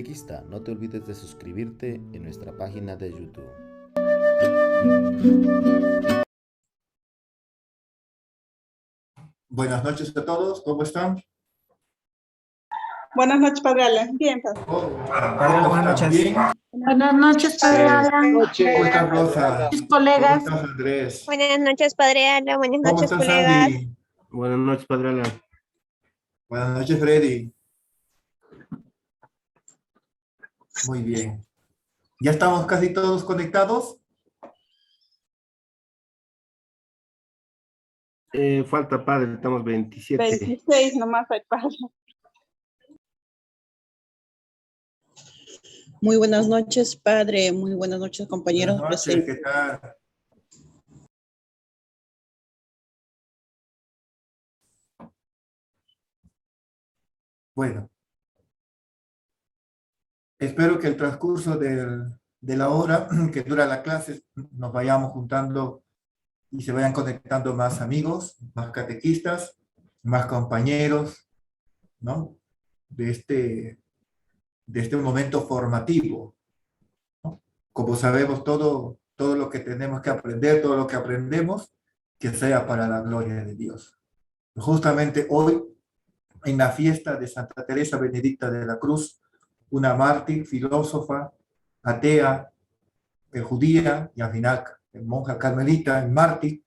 Catequista, no te olvides de suscribirte en nuestra página de YouTube. Buenas noches a todos, ¿cómo están? Buenas noches, Padre Alan. Bien, Padre. Padre, buenas noches. ¿Bien? Buenas noches, Padre Alan. ¿Cómo estás, Rosa? Mis ¿Cómo colegas. estás, Andrés? Buenas noches, Padre Alan. Buenas ¿Cómo noches, estás, colegas. Andy? Buenas noches, Padre Alan. Buenas noches, Freddy. Muy bien. ¿Ya estamos casi todos conectados? Falta, Padre, estamos 27. 26 nomás hay, Padre. Muy buenas noches, Padre. Muy buenas noches, compañeros. Buenas noches, ¿qué tal? Bueno, espero que el transcurso de la hora que dura la clase nos vayamos juntando y se vayan conectando más amigos, más catequistas, más compañeros, ¿no? De este momento formativo, ¿no? Como sabemos, todo lo que tenemos que aprender, todo lo que aprendemos, que sea para la gloria de Dios. Justamente hoy, en la fiesta de Santa Teresa Benedicta de la Cruz, una mártir, filósofa, atea, judía y al final monja carmelita, mártir,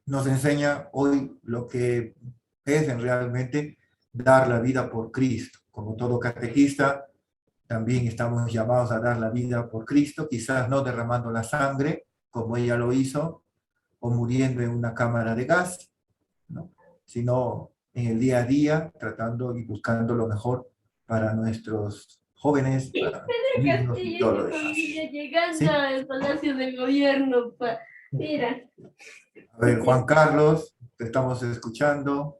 nos enseña hoy lo que es en realmente dar la vida por Cristo. Como todo catequista, también estamos llamados a dar la vida por Cristo, quizás no derramando la sangre, como ella lo hizo, o muriendo en una cámara de gas, ¿no? Sino en el día a día, tratando y buscando lo mejor para nuestros jóvenes, para niños y todo lo demás. Llegando ¿Sí? al Palacio del Gobierno, mira. A ver, Juan Carlos, te estamos escuchando.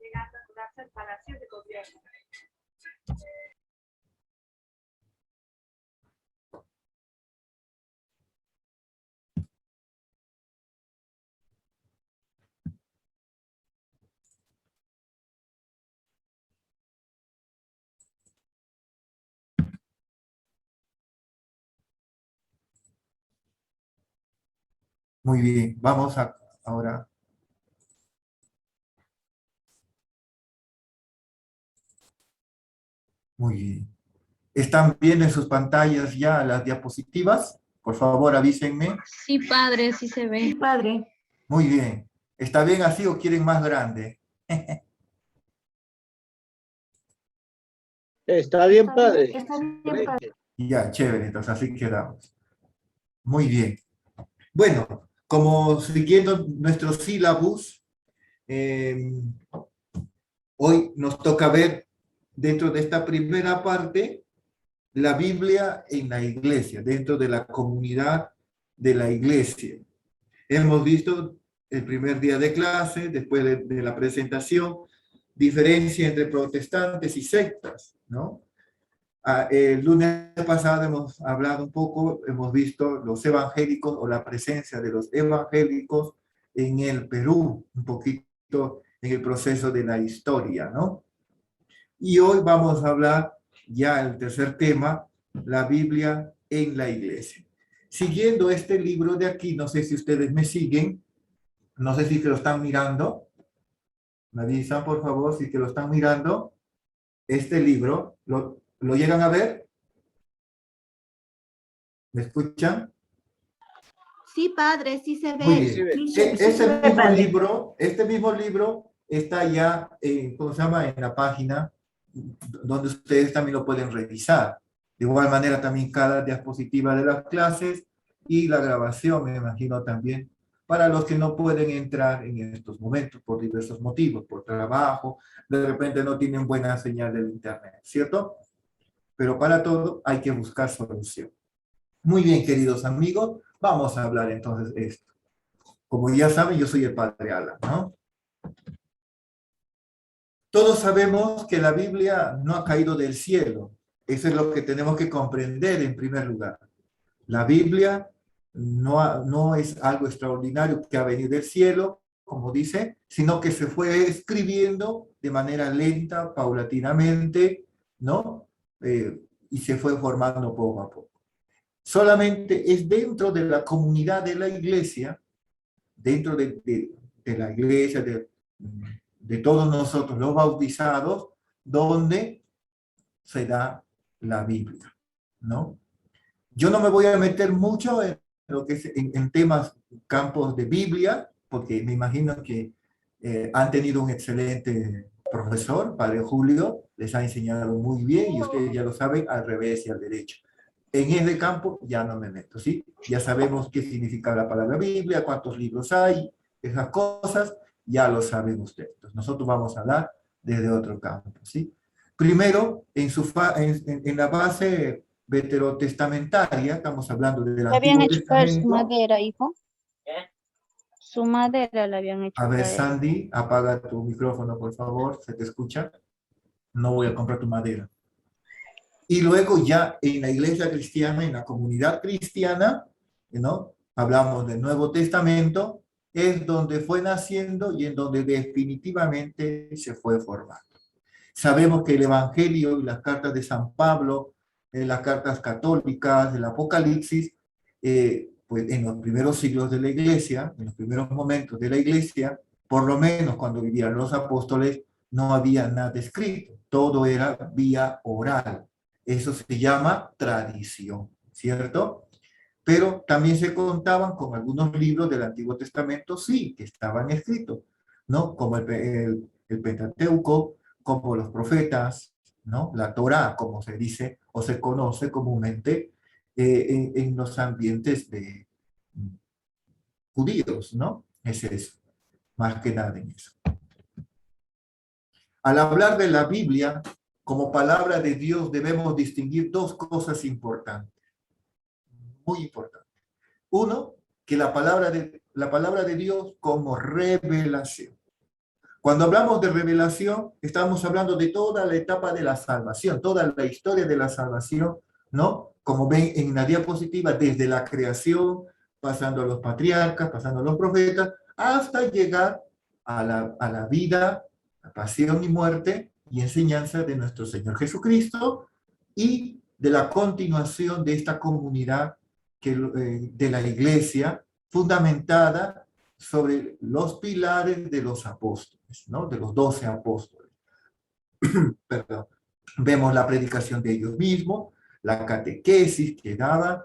Llegando al Palacio del Gobierno. Muy bien, vamos ahora. Muy bien. ¿Están bien en sus pantallas ya las diapositivas? Por favor, avísenme. Sí, padre, sí se ve. Sí, Padre. Muy bien. ¿Está bien así o quieren más grande? Está bien, Padre. Está bien, Padre. Ya, chévere, entonces así quedamos. Muy bien. Bueno, como siguiendo nuestro sílabus, hoy nos toca ver dentro de esta primera parte la Biblia en la iglesia, dentro de la comunidad de la iglesia. Hemos visto el primer día de clase, después de la presentación, diferencia entre protestantes y sectas, ¿no? El lunes pasado hemos hablado un poco, hemos visto los evangélicos o la presencia de los evangélicos en el Perú, un poquito en el proceso de la historia, ¿no? Y hoy vamos a hablar ya el tercer tema, la Biblia en la iglesia. Siguiendo este libro de aquí, no sé si ustedes me siguen, no sé si que lo están mirando, me avisan por favor si que lo están mirando, este libro, ¿lo llegan a ver? ¿Me escuchan? Sí, padre, sí se ve. Muy bien. Sí, Este mismo libro está ya, ¿cómo se llama? En la página donde ustedes también lo pueden revisar. De igual manera también cada diapositiva de las clases y la grabación, me imagino también, para los que no pueden entrar en estos momentos por diversos motivos, por trabajo, de repente no tienen buena señal del internet, ¿cierto? Pero para todo hay que buscar solución. Muy bien, queridos amigos, vamos a hablar entonces de esto. Como ya saben, yo soy el Padre Alan, ¿no? Todos sabemos que la Biblia no ha caído del cielo. Eso es lo que tenemos que comprender en primer lugar. La Biblia no es algo extraordinario que ha venido del cielo, como dice, sino que se fue escribiendo de manera lenta, paulatinamente, ¿no? y se fue formando poco a poco. Solamente es dentro de la comunidad de la iglesia, dentro de la iglesia, de todos nosotros los bautizados, donde se da la Biblia, ¿no? Yo no me voy a meter mucho en lo que es en temas, campos de Biblia, porque me imagino que han tenido un excelente profesor, Padre Julio, les ha enseñado muy bien, y ustedes ya lo saben, al revés y al derecho. En ese campo ya no me meto, ¿sí? Ya sabemos qué significa la palabra Biblia, cuántos libros hay, esas cosas, ya lo saben ustedes. Entonces, nosotros vamos a hablar desde otro campo, ¿sí? Primero, en la base veterotestamentaria, estamos hablando del ¿Le habían Antiguo hecho caer su Testamento. madera, hijo? Su madera le habían hecho A ver, caer. Sandy, apaga tu micrófono, por favor, ¿se te escucha? No voy a comprar tu madera. Y luego ya en la iglesia cristiana, en la comunidad cristiana, ¿no? Hablamos del Nuevo Testamento, es donde fue naciendo y en donde definitivamente se fue formando. Sabemos que el Evangelio y las cartas de San Pablo, las cartas católicas, el Apocalipsis, pues en los primeros siglos de la iglesia, en los primeros momentos de la iglesia, por lo menos cuando vivían los apóstoles, no había nada escrito, todo era vía oral. Eso se llama tradición, ¿cierto? Pero también se contaban con algunos libros del Antiguo Testamento, sí, que estaban escritos, ¿no? Como el Pentateuco, como los profetas, ¿no? La Torá, como se dice o se conoce comúnmente en los ambientes de judíos, ¿no? Es eso, más que nada en eso. Al hablar de la Biblia como palabra de Dios, debemos distinguir dos cosas importantes, muy importantes. Uno, que la palabra de Dios como revelación. Cuando hablamos de revelación, estamos hablando de toda la etapa de la salvación, toda la historia de la salvación, ¿no? Como ven en la diapositiva, desde la creación, pasando a los patriarcas, pasando a los profetas, hasta llegar a la vida, la pasión y muerte y enseñanza de nuestro Señor Jesucristo y de la continuación de esta comunidad de la iglesia fundamentada sobre los pilares de los apóstoles, ¿no? De los 12 apóstoles. Perdón. Vemos la predicación de ellos mismos, la catequesis que daban,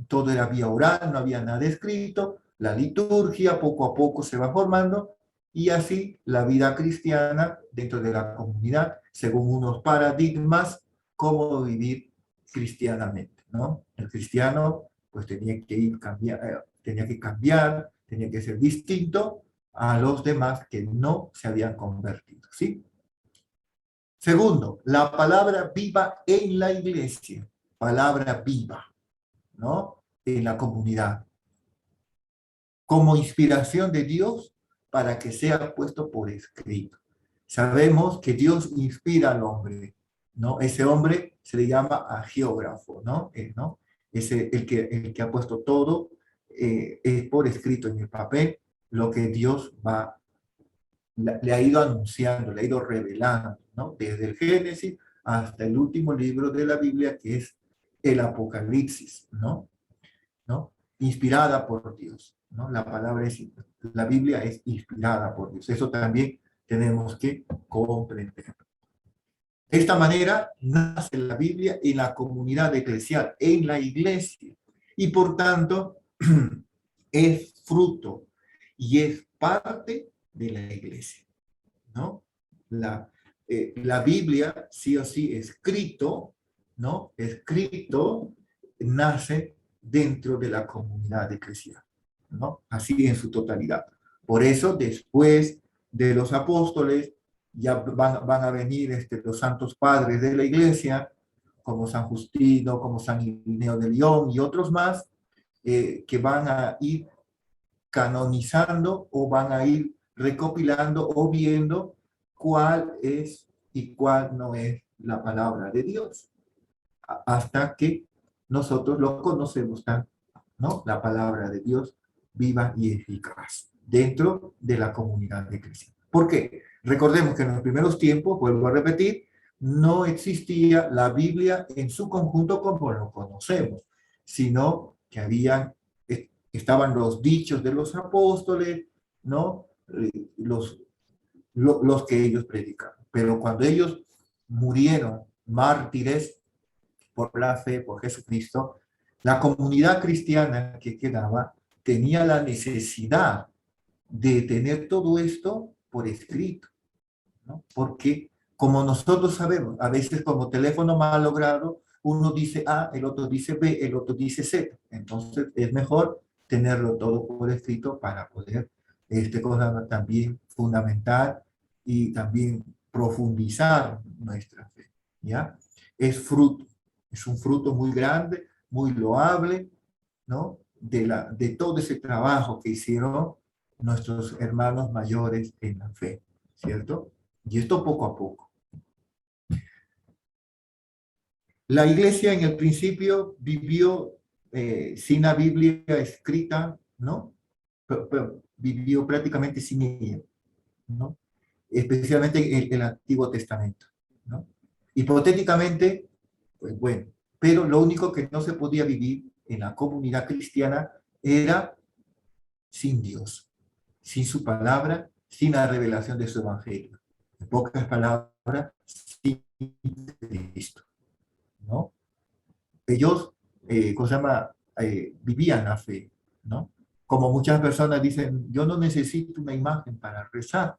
todo era vía oral, no había nada escrito, la liturgia poco a poco se va formando, y así la vida cristiana dentro de la comunidad, según unos paradigmas, cómo vivir cristianamente, ¿no? El cristiano pues tenía que cambiar, tenía que ser distinto a los demás que no se habían convertido, ¿sí? Segundo, la palabra viva en la iglesia, palabra viva, ¿no? En la comunidad, como inspiración de Dios para que sea puesto por escrito. Sabemos que Dios inspira al hombre, ¿no? Ese hombre se le llama agiógrafo, ¿no? ¿No? Es el que ha puesto todo es por escrito en el papel, lo que Dios le ha ido anunciando, le ha ido revelando, ¿no? Desde el Génesis hasta el último libro de la Biblia, que es el Apocalipsis, ¿no? Inspirada por Dios, ¿no? La Biblia es inspirada por Dios. Eso también tenemos que comprender. De esta manera nace la Biblia en la comunidad eclesial, en la iglesia, y por tanto es fruto y es parte de la iglesia, ¿no? La Biblia, sí o sí, escrito, ¿no? Escrito, nace dentro de la comunidad eclesial, ¿no? Así en su totalidad. Por eso, después de los apóstoles, ya van a venir los santos padres de la iglesia, como San Justino, como San Irineo de León y otros más, que van a ir canonizando o van a ir recopilando o viendo cuál es y cuál no es la palabra de Dios, hasta que nosotros lo conocemos, ¿no? La palabra de Dios viva y eficaz dentro de la comunidad de cristianos. ¿Por qué? Recordemos que en los primeros tiempos, vuelvo a repetir, no existía la Biblia en su conjunto como lo conocemos, sino que estaban los dichos de los apóstoles, ¿no? Los que ellos predicaban. Pero cuando ellos murieron mártires por la fe, por Jesucristo, la comunidad cristiana que quedaba tenía la necesidad de tener todo esto por escrito, ¿no? Porque, como nosotros sabemos, a veces como teléfono mal logrado, uno dice A, el otro dice B, el otro dice Z. Entonces es mejor tenerlo todo por escrito para poder cosa también fundamental y también profundizar nuestra fe, ¿ya? Es un fruto muy grande, muy loable, ¿no? De todo ese trabajo que hicieron nuestros hermanos mayores en la fe, ¿cierto? Y esto poco a poco. La iglesia en el principio vivió sin la Biblia escrita, ¿no? Pero vivió prácticamente sin ella, ¿no? Especialmente en el Antiguo Testamento, ¿no? Hipotéticamente, pues bueno, pero lo único que no se podía vivir en la comunidad cristiana era sin Dios, sin su palabra, sin la revelación de su evangelio. En pocas palabras, sin Cristo, ¿no? Ellos, ¿cómo se llama? Vivían la fe, ¿no? Como muchas personas dicen, yo no necesito una imagen para rezar,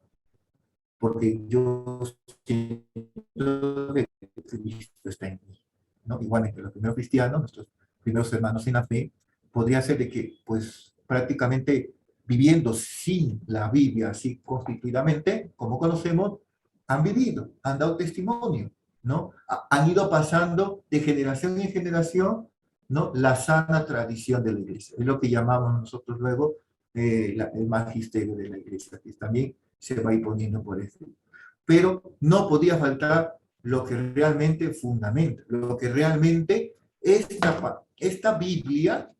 porque yo siento que Cristo está en mí, ¿no? Igualmente, los primeros cristianos, nuestros primeros hermanos en la fe, podría ser de que, pues, prácticamente viviendo sin la Biblia, así constituidamente, como conocemos, han vivido, han dado testimonio, ¿no? Han ido pasando de generación en generación, ¿no? La sana tradición de la iglesia. Es lo que llamamos nosotros luego el magisterio de la iglesia, que también se va a ir poniendo por escrito. Pero no podía faltar lo que realmente fundamenta, lo que realmente esta Biblia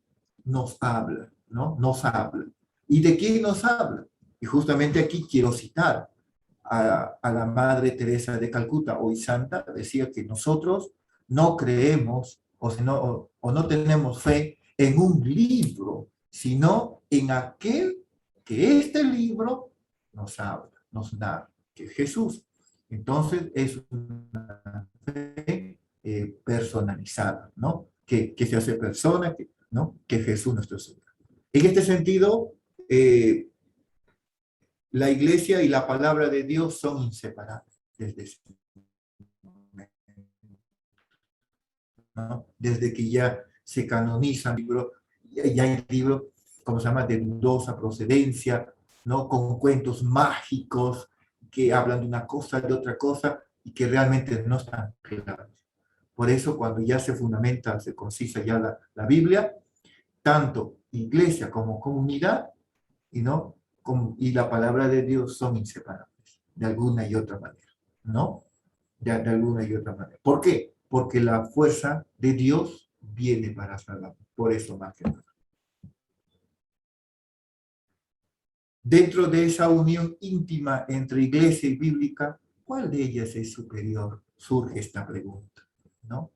nos habla, ¿no? Nos habla. ¿Y de quién nos habla? Y justamente aquí quiero citar a la Madre Teresa de Calcuta, hoy santa, decía que nosotros no creemos o no tenemos fe en un libro, sino en aquel que este libro nos habla, nos narra, que es Jesús. Entonces es una fe personalizada, ¿no? Que se hace persona, ¿no? Que Jesús nuestro Señor. En este sentido, la iglesia y la palabra de Dios son inseparables desde ese momento, ¿no? Desde que ya se canonizan libros, ya hay libros, como se llama, de dudosa procedencia, ¿no? Con cuentos mágicos que hablan de una cosa, de otra cosa, y que realmente no están claros. Por eso, cuando ya se fundamenta, se concisa ya la Biblia, tanto iglesia como comunidad, y la palabra de Dios son inseparables, de alguna y otra manera, ¿no? De alguna y otra manera. ¿Por qué? Porque la fuerza de Dios viene para salvar. Por eso más que nada. Dentro de esa unión íntima entre iglesia y bíblica, ¿cuál de ellas es superior? Surge esta pregunta, ¿no?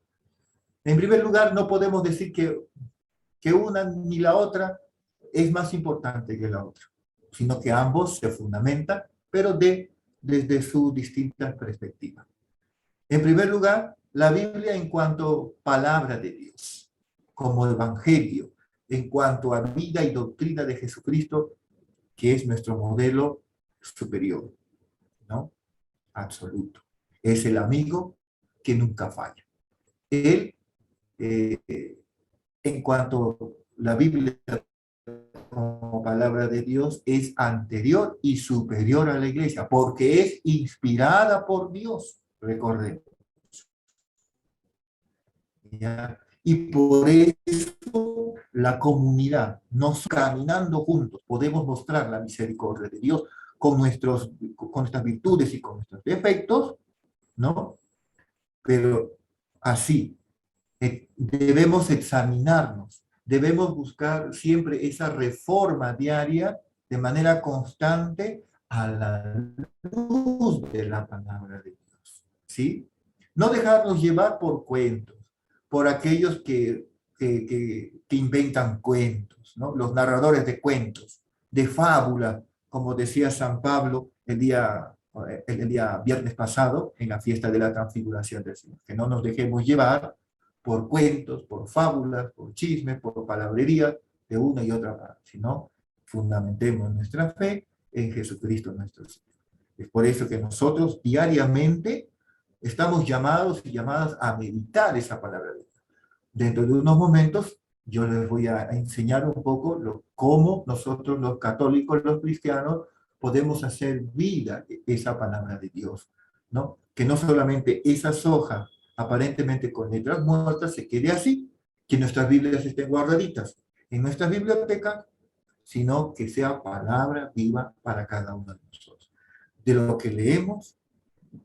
En primer lugar, no podemos decir que una ni la otra es más importante que la otra, sino que ambos se fundamentan, pero desde sus distintas perspectivas. En primer lugar, la Biblia en cuanto palabra de Dios, como evangelio, en cuanto a vida y doctrina de Jesucristo, que es nuestro modelo superior, ¿no? Absoluto. Es el amigo que nunca falla. Él, en cuanto a la Biblia como palabra de Dios, es anterior y superior a la iglesia, porque es inspirada por Dios, recordemos. ¿Ya? Y por eso la comunidad, nos caminando juntos, podemos mostrar la misericordia de Dios con nuestras virtudes y con nuestros defectos, ¿no? Pero así, debemos examinarnos, debemos buscar siempre esa reforma diaria de manera constante a la luz de la palabra de Dios, ¿sí? No dejarnos llevar por cuentos, por aquellos que inventan cuentos, ¿no? Los narradores de cuentos, de fábula, como decía San Pablo el día viernes pasado, en la fiesta de la transfiguración del Señor. Que no nos dejemos llevar por cuentos, por fábulas, por chismes, por palabrería de una y otra parte, sino fundamentemos nuestra fe en Jesucristo nuestro Señor. Es por eso que nosotros diariamente estamos llamados y llamadas a meditar esa palabra de Dios. Dentro de unos momentos yo les voy a enseñar un poco cómo nosotros los católicos, los cristianos, podemos hacer vida esa palabra de Dios, ¿no? Que no solamente esas hojas aparentemente con letras muertas se quede así, que nuestras Biblias estén guardaditas en nuestras bibliotecas, sino que sea palabra viva para cada uno de nosotros. De lo que leemos,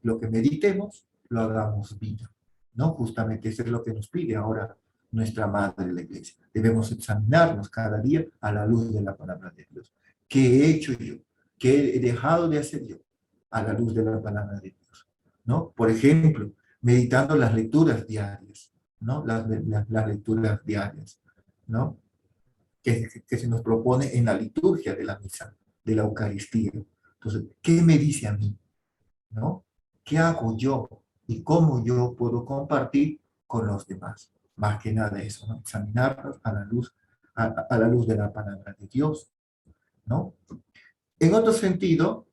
lo que meditemos, lo hagamos vida, ¿no? Justamente eso es lo que nos pide ahora nuestra Madre la Iglesia. Debemos examinarnos cada día a la luz de la palabra de Dios. ¿Qué he hecho yo? ¿Qué he dejado de hacer yo? A la luz de la palabra de Dios, ¿no? Por ejemplo, meditando las lecturas diarias, ¿no? Las lecturas diarias, ¿no? Que se nos propone en la liturgia de la misa, de la Eucaristía. Entonces, ¿qué me dice a mí? ¿No? ¿Qué hago yo? ¿Y cómo yo puedo compartir con los demás? Más que nada eso, ¿no? Examinarnos a la luz de la palabra de Dios, ¿no? En otro sentido,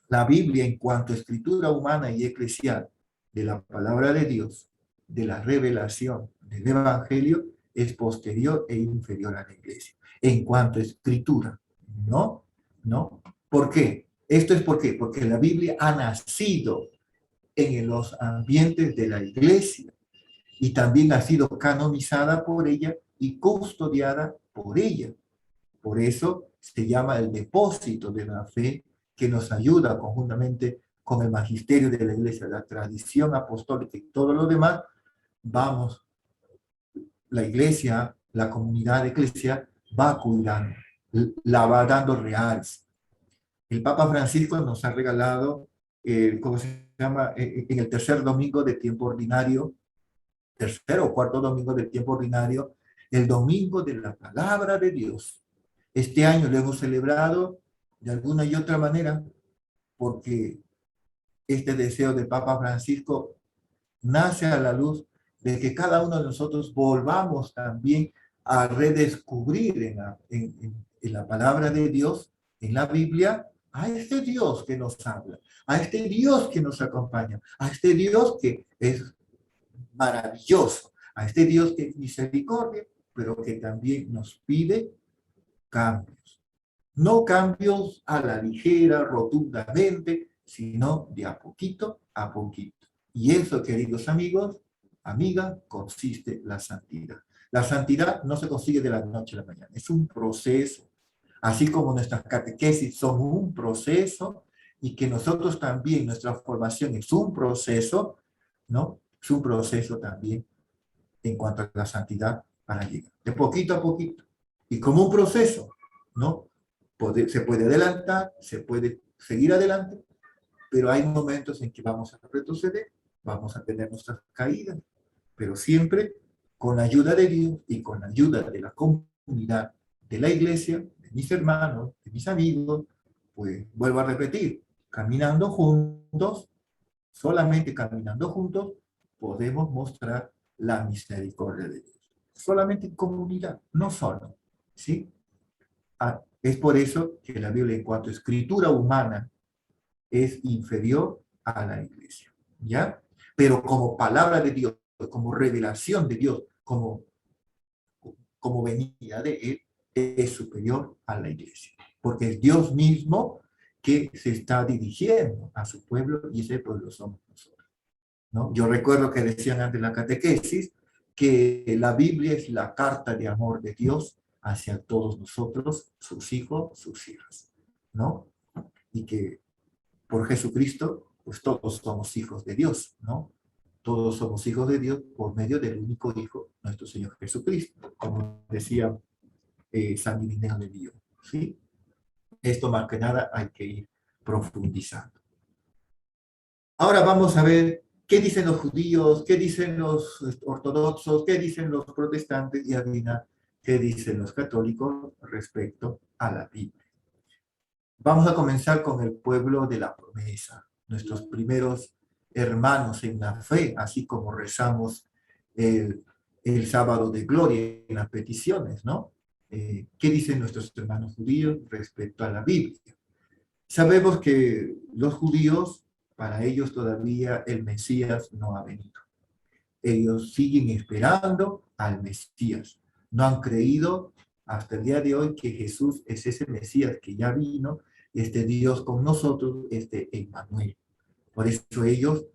la Biblia en cuanto a escritura humana y eclesial de la palabra de Dios, de la revelación del Evangelio, es posterior e inferior a la Iglesia. En cuanto a escritura, ¿no? ¿No? ¿Por qué? Esto es por qué, porque la Biblia ha nacido en los ambientes de la Iglesia y también ha sido canonizada por ella y custodiada por ella. Por eso se llama el depósito de la fe, que nos ayuda conjuntamente con el magisterio de la Iglesia, la tradición apostólica y todo lo demás. Vamos, la Iglesia, la comunidad eclesial va cuidando, la va dando reales. El Papa Francisco nos ha regalado, ¿cómo se llama? En el tercer domingo de tiempo ordinario, tercer o cuarto domingo del tiempo ordinario, el domingo de la palabra de Dios. Este año lo hemos celebrado de alguna y otra manera, porque este deseo del Papa Francisco nace a la luz de que cada uno de nosotros volvamos también a redescubrir en la palabra de Dios, en la Biblia, a este Dios que nos habla, a este Dios que nos acompaña, a este Dios que es maravilloso, a este Dios que es misericordia, pero que también nos pide cambios. No cambios a la ligera, rotundamente, sino de a poquito a poquito. Y eso, queridos amigos, amigas, consiste la santidad. La santidad no se consigue de la noche a la mañana, es un proceso. Así como nuestras catequesis son un proceso y que nosotros también, nuestra formación es un proceso, ¿no? Es un proceso también en cuanto a la santidad para llegar. De poquito a poquito. Y como un proceso, ¿no? Se puede adelantar, se puede seguir adelante, pero hay momentos en que vamos a retroceder, vamos a tener nuestras caídas, pero siempre con la ayuda de Dios y con la ayuda de la comunidad, de la iglesia, de mis hermanos, de mis amigos, pues vuelvo a repetir, caminando juntos, solamente caminando juntos, podemos mostrar la misericordia de Dios. Solamente en comunidad, no solo, ¿sí? Es por eso que la Biblia en cuanto a escritura humana es inferior a la iglesia, ¿ya? Pero como palabra de Dios, como revelación de Dios, como venida de Él, es superior a la iglesia. Porque es Dios mismo que se está dirigiendo a su pueblo y ese pueblo somos nosotros, ¿no? Yo recuerdo que decían antes de la catequesis que la Biblia es la carta de amor de Dios hacia todos nosotros, sus hijos, sus hijas, ¿no? Y que por Jesucristo, pues todos somos hijos de Dios, ¿no? Todos somos hijos de Dios por medio del único Hijo, nuestro Señor Jesucristo, como decía San Irineo de Lyon, ¿sí? Esto más que nada hay que ir profundizando. Ahora vamos a ver ¿qué dicen los judíos? ¿Qué dicen los ortodoxos? ¿Qué dicen los protestantes? Y al final, ¿qué dicen los católicos respecto a la Biblia? Vamos a comenzar con el pueblo de la promesa, nuestros primeros hermanos en la fe, así como rezamos el sábado de gloria en las peticiones, ¿no? ¿Qué dicen nuestros hermanos judíos respecto a la Biblia? Sabemos que los judíos, para ellos todavía el Mesías no ha venido. Ellos siguen esperando al Mesías. No han creído hasta el día de hoy que Jesús es ese Mesías que ya vino, este Dios con nosotros, este Emmanuel. Por eso ellos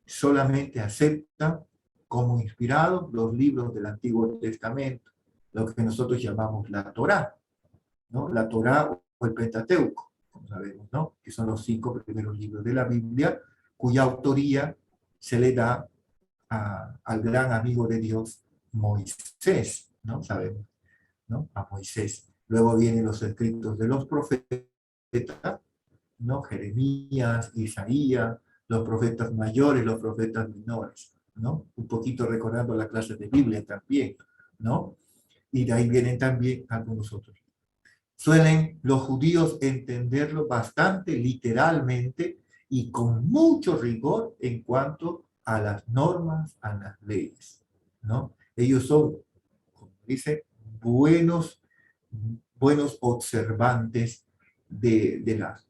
solamente aceptan como inspirados los libros del Antiguo Testamento, lo que nosotros llamamos la Torá, ¿no? La Torá o el Pentateuco, como sabemos, ¿no? Que son los 5 primeros libros de la Biblia, cuya autoría se le da al gran amigo de Dios, Moisés, ¿no? Sabemos, ¿no? A Moisés. Luego vienen los escritos de los profetas, ¿no? Jeremías, Isaías, los profetas mayores, los profetas menores, ¿no? Un poquito recordando la clase de Biblia también, ¿no? Y de ahí vienen también algunos otros. Suelen los judíos entenderlo bastante literalmente y con mucho rigor en cuanto a las normas, a las leyes, ¿no? Ellos son, como dice, buenos observantes de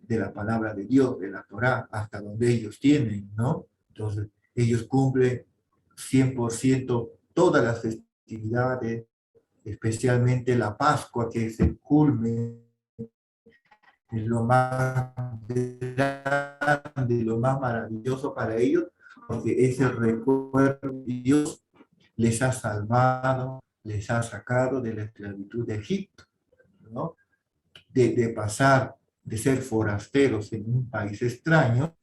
la palabra de Dios, de la Torá, hasta donde ellos tienen, ¿no? Entonces, ellos cumplen 100% todas las festividades, especialmente la Pascua, que es el culmen, es lo más grande, lo más maravilloso para ellos, porque es el recuerdo de Dios les ha salvado, les ha sacado de la esclavitud de Egipto, ¿no? De pasar de ser forasteros en un país extraño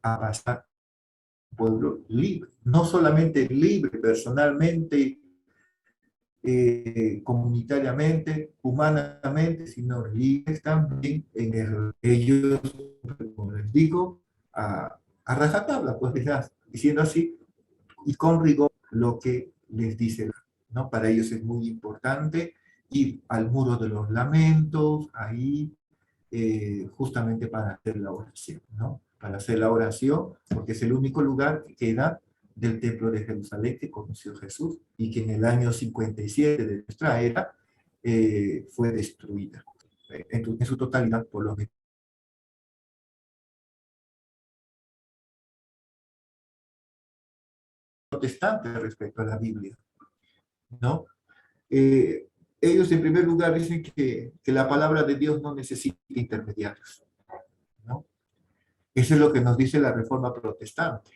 a pasar un pueblo libre, no solamente libre personalmente, comunitariamente, humanamente, sino libres también en ellos, como les digo, a rajatabla, pues diciendo así, y con rigor lo que les dice, ¿no? Para ellos es muy importante ir al muro de los lamentos, ahí, justamente para hacer la oración, ¿no? Para hacer la oración, porque es el único lugar que queda del templo de Jerusalén que conoció Jesús y que en el año 57 de nuestra era fue destruida en su totalidad por los protestantes respecto a la Biblia, ¿no? Ellos en primer lugar dicen que la palabra de Dios no necesita intermediarios, ¿no? Eso es lo que nos dice la Reforma Protestante.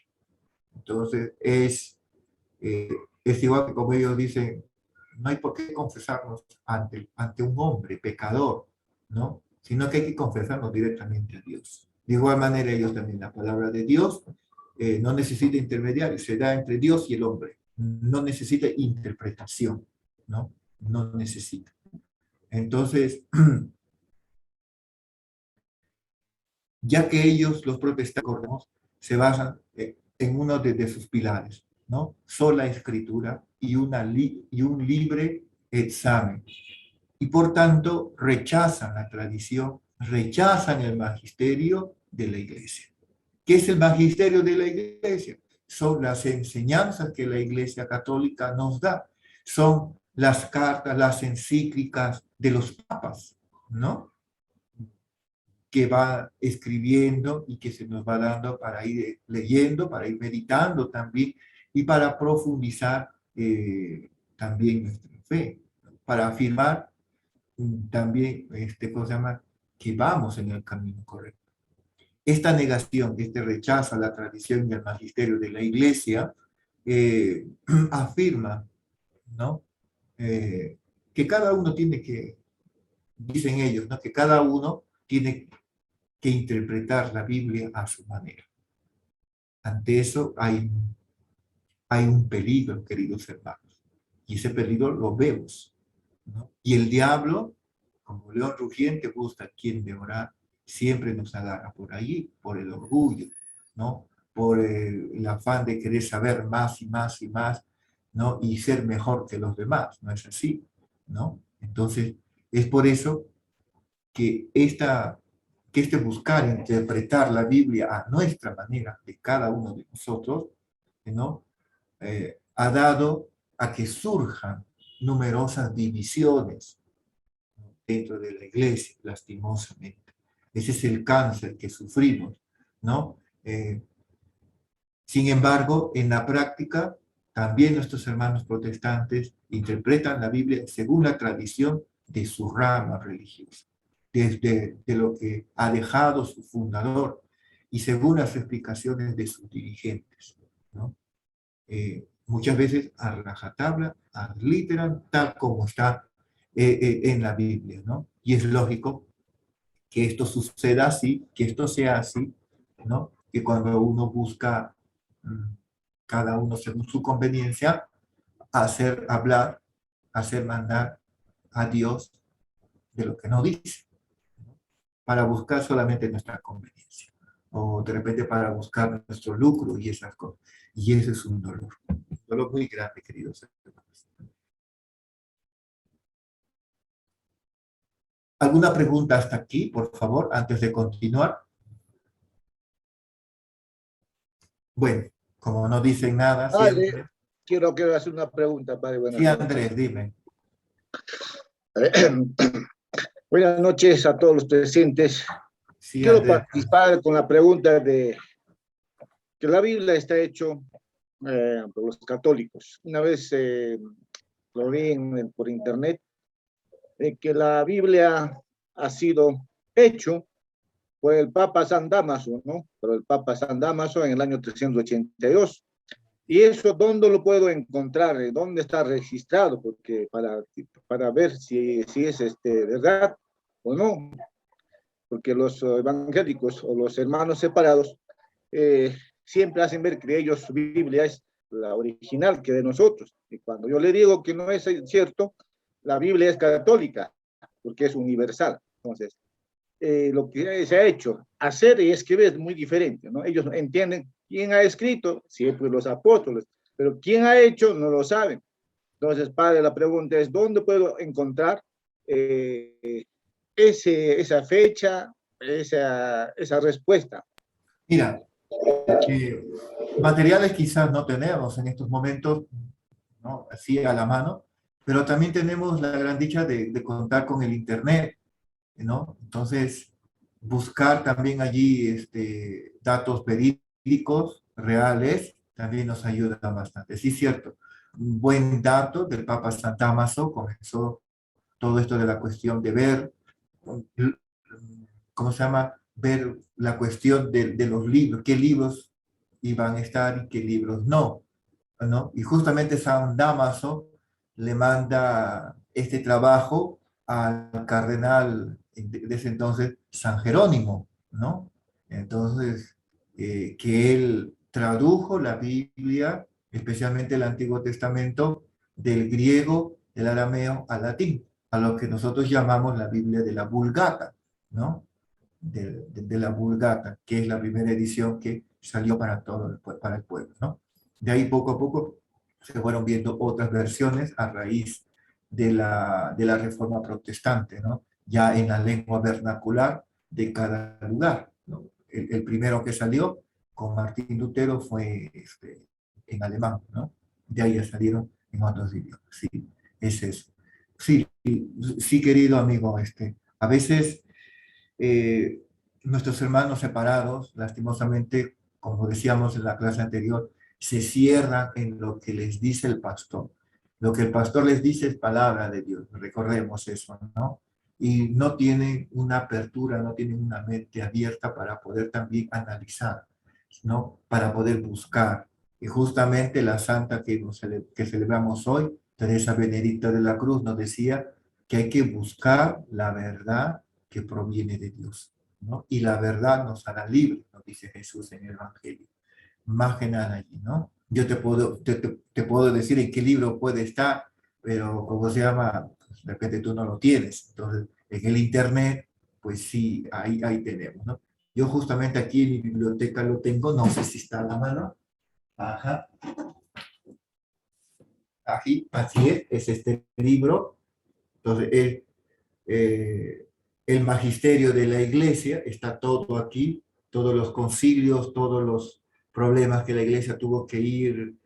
Entonces es igual que como ellos dicen, no hay por qué confesarnos ante un hombre pecador, ¿no? Sino que hay que confesarnos directamente a Dios. De igual manera ellos también, la palabra de Dios no necesita intermediarios, se da entre Dios y el hombre. No necesita interpretación, ¿no? No necesita. Entonces, ya que ellos, los protestantes, se basan en uno de sus pilares, ¿no? Sola escritura y un libre examen. Y por tanto rechazan la tradición, rechazan el magisterio de la Iglesia. ¿Qué es el magisterio de la Iglesia? Son las enseñanzas que la Iglesia Católica nos da. Son las cartas, las encíclicas de los papas, ¿no? Que va escribiendo y que se nos va dando para ir leyendo, para ir meditando también y para profundizar también nuestra fe, para afirmar también, ¿cómo se llama? Que vamos en el camino correcto. Esta negación, este rechazo a la tradición y al magisterio de la Iglesia afirma, ¿no? Que cada uno tiene que, dicen ellos, ¿no? Que cada uno tiene que interpretar la Biblia a su manera. Ante eso hay un peligro, queridos hermanos, y ese peligro lo vemos, ¿no? Y el diablo, como león rugiente, busca a quien devorar, siempre nos agarra por allí, por el orgullo, ¿no? por el afán de querer saber más y más y más, ¿no? Y ser mejor que los demás, ¿no es así? ¿No? Entonces, es por eso que este buscar interpretar la Biblia a nuestra manera, de cada uno de nosotros, ¿no? Ha dado a que surjan numerosas divisiones dentro de la iglesia, lastimosamente. Ese es el cáncer que sufrimos, ¿no? Sin embargo, en la práctica, también nuestros hermanos protestantes interpretan la Biblia según la tradición de su rama religiosa, desde de lo que ha dejado su fundador y según las explicaciones de sus dirigentes, ¿no? Muchas veces a rajatabla, a literal, tal como está en la Biblia, ¿no? Y es lógico que esto suceda así, que esto sea así, ¿no? Que cuando uno busca, cada uno según su conveniencia, hacer hablar, hacer mandar a Dios de lo que no dice, ¿no? Para buscar solamente nuestra conveniencia, o de repente para buscar nuestro lucro y esas cosas. Y ese es un dolor muy grande, queridos hermanos. ¿Alguna pregunta hasta aquí, por favor, antes de continuar? Bueno, como no dicen nada, siempre... Quiero hacer una pregunta, padre. Sí, Andrés, dime. Buenas noches a todos los presentes. Sí, Quiero Andrés. participar con la pregunta de que la Biblia está hecho por los católicos. Una vez lo vi por internet, que la Biblia ha sido hecho por el Papa San Dámaso, ¿no? Por el Papa San Dámaso en el año 382. ¿Y eso dónde lo puedo encontrar? ¿Dónde está registrado? Porque para ver si es verdad o no. Porque los evangélicos o los hermanos separados siempre hacen ver que ellos, su Biblia es la original que de nosotros. Y cuando yo le digo que no es cierto, la Biblia es católica, porque es universal. Entonces, lo que se ha hecho, hacer y escribir es muy diferente, ¿no? Ellos entienden quién ha escrito, siempre los apóstoles, pero quién ha hecho no lo saben. Entonces, padre, la pregunta es, ¿dónde puedo encontrar esa fecha, esa respuesta? Mira, materiales quizás no tenemos en estos momentos, ¿no? Así a la mano, pero también tenemos la gran dicha de contar con el Internet, ¿no? Entonces, buscar también allí datos verídicos, reales, también nos ayuda bastante. Sí, cierto. Un buen dato del Papa San Dámaso comenzó todo esto de la cuestión de ver, ¿cómo se llama? Ver la cuestión de los libros, qué libros iban a estar y qué libros no, ¿no? Y justamente San Dámaso le manda este trabajo al cardenal de ese entonces, San Jerónimo, ¿no? Entonces, que él tradujo la Biblia, especialmente el Antiguo Testamento, del griego, del arameo al latín, a lo que nosotros llamamos la Biblia de la Vulgata, ¿no? De la Vulgata, que es la primera edición que salió para para el pueblo, ¿no? De ahí poco a poco se fueron viendo otras versiones a raíz de la Reforma Protestante, ¿no? Ya en la lengua vernacular de cada lugar, ¿no? El primero que salió con Martín Lutero fue en alemán, ¿no? De ahí ya salieron en otros idiomas, sí, es eso. Sí, sí, querido amigo, a veces nuestros hermanos separados, lastimosamente, como decíamos en la clase anterior, se cierran en lo que les dice el pastor. Lo que el pastor les dice es palabra de Dios, recordemos eso, ¿no? Y no tienen una apertura, no tienen una mente abierta para poder también analizar, ¿no? Para poder buscar. Y justamente la santa que celebramos hoy, Teresa Benedicta de la Cruz, nos decía que hay que buscar la verdad que proviene de Dios, ¿no? Y la verdad nos hará libres, nos dice Jesús en el Evangelio. Más que nada allí, ¿no? Yo te puedo decir en qué libro puede estar, pero como se llama, pues, de repente tú no lo tienes. Entonces, en el Internet, pues sí, ahí tenemos, ¿no? Yo justamente aquí en mi biblioteca lo tengo, no sé si está a la mano. Ajá. Aquí, así es este libro. Entonces, el magisterio de la iglesia está todo aquí, todos los concilios, todos los problemas que la iglesia tuvo que ir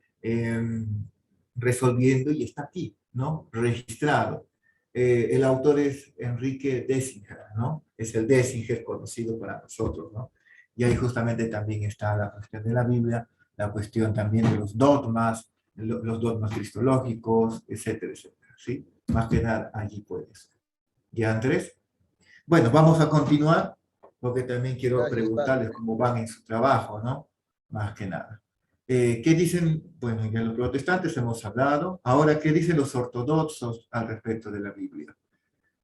resolviendo y está aquí, ¿no? Registrado. El autor es Enrique Dessinger, ¿no? Es el Dessinger conocido para nosotros, ¿no? Y ahí justamente también está la cuestión de la Biblia, la cuestión también de los dogmas cristológicos, etcétera, etcétera, ¿sí? Más que nada, allí puedes. ¿Ya, Andrés? Bueno, vamos a continuar, porque también quiero Gracias, preguntarles padre. cómo van en su trabajo, ¿no? Más que nada. ¿Qué dicen? Bueno, ya los protestantes hemos hablado. Ahora, ¿qué dicen los ortodoxos al respecto de la Biblia?